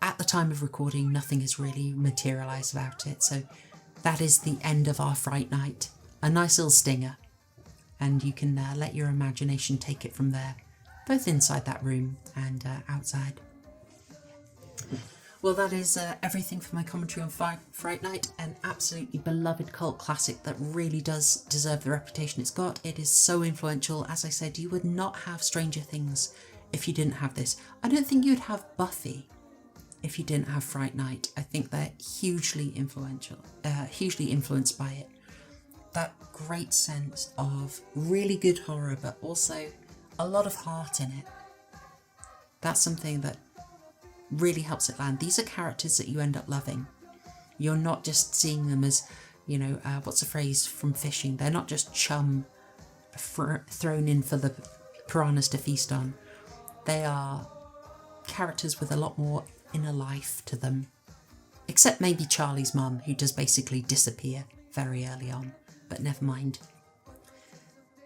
at the time of recording, nothing has really materialised about it, so that is the end of our Fright Night. A nice little stinger, and you can let your imagination take it from there, both inside that room and outside. Well, that is everything for my commentary on Fright Night, an absolutely beloved cult classic that really does deserve the reputation it's got. It is so influential. As I said, you would not have Stranger Things if you didn't have this. I don't think you'd have Buffy if you didn't have Fright Night. I think they're hugely influential, hugely influenced by it. That great sense of really good horror, but also a lot of heart in it. That's something that really helps it land. These are characters that you end up loving. You're not just seeing them as, what's the phrase from fishing? They're not just chum thrown in for the piranhas to feast on. They are characters with a lot more inner life to them. Except maybe Charlie's mum, who does basically disappear very early on. But never mind.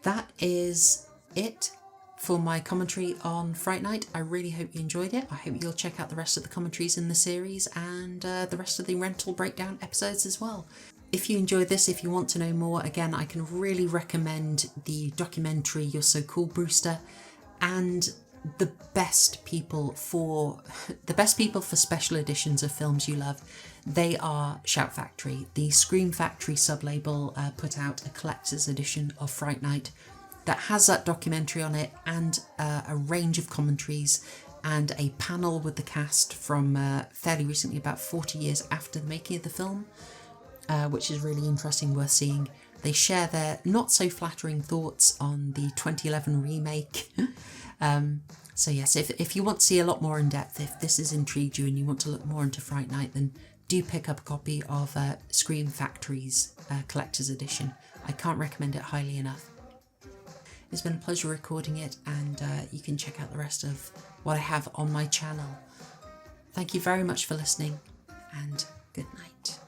That is it for my commentary on Fright Night. I really hope you enjoyed it. I hope you'll check out the rest of the commentaries in the series and the rest of the rental breakdown episodes as well. If you enjoyed this, if you want to know more, again, I can really recommend the documentary You're So Cool, Brewster, and the best people for special editions of films you love. They are Shout Factory. The Scream Factory sublabel put out a collector's edition of Fright Night that has that documentary on it and a range of commentaries and a panel with the cast from fairly recently, about 40 years after the making of the film, which is really interesting, worth seeing. They share their not so flattering thoughts on the 2011 remake. So yes, if you want to see a lot more in depth, if this has intrigued you and you want to look more into Fright Night, then do pick up a copy of Scream Factory's collector's edition. I can't recommend it highly enough. It's been a pleasure recording it, and you can check out the rest of what I have on my channel. Thank you very much for listening, and good night.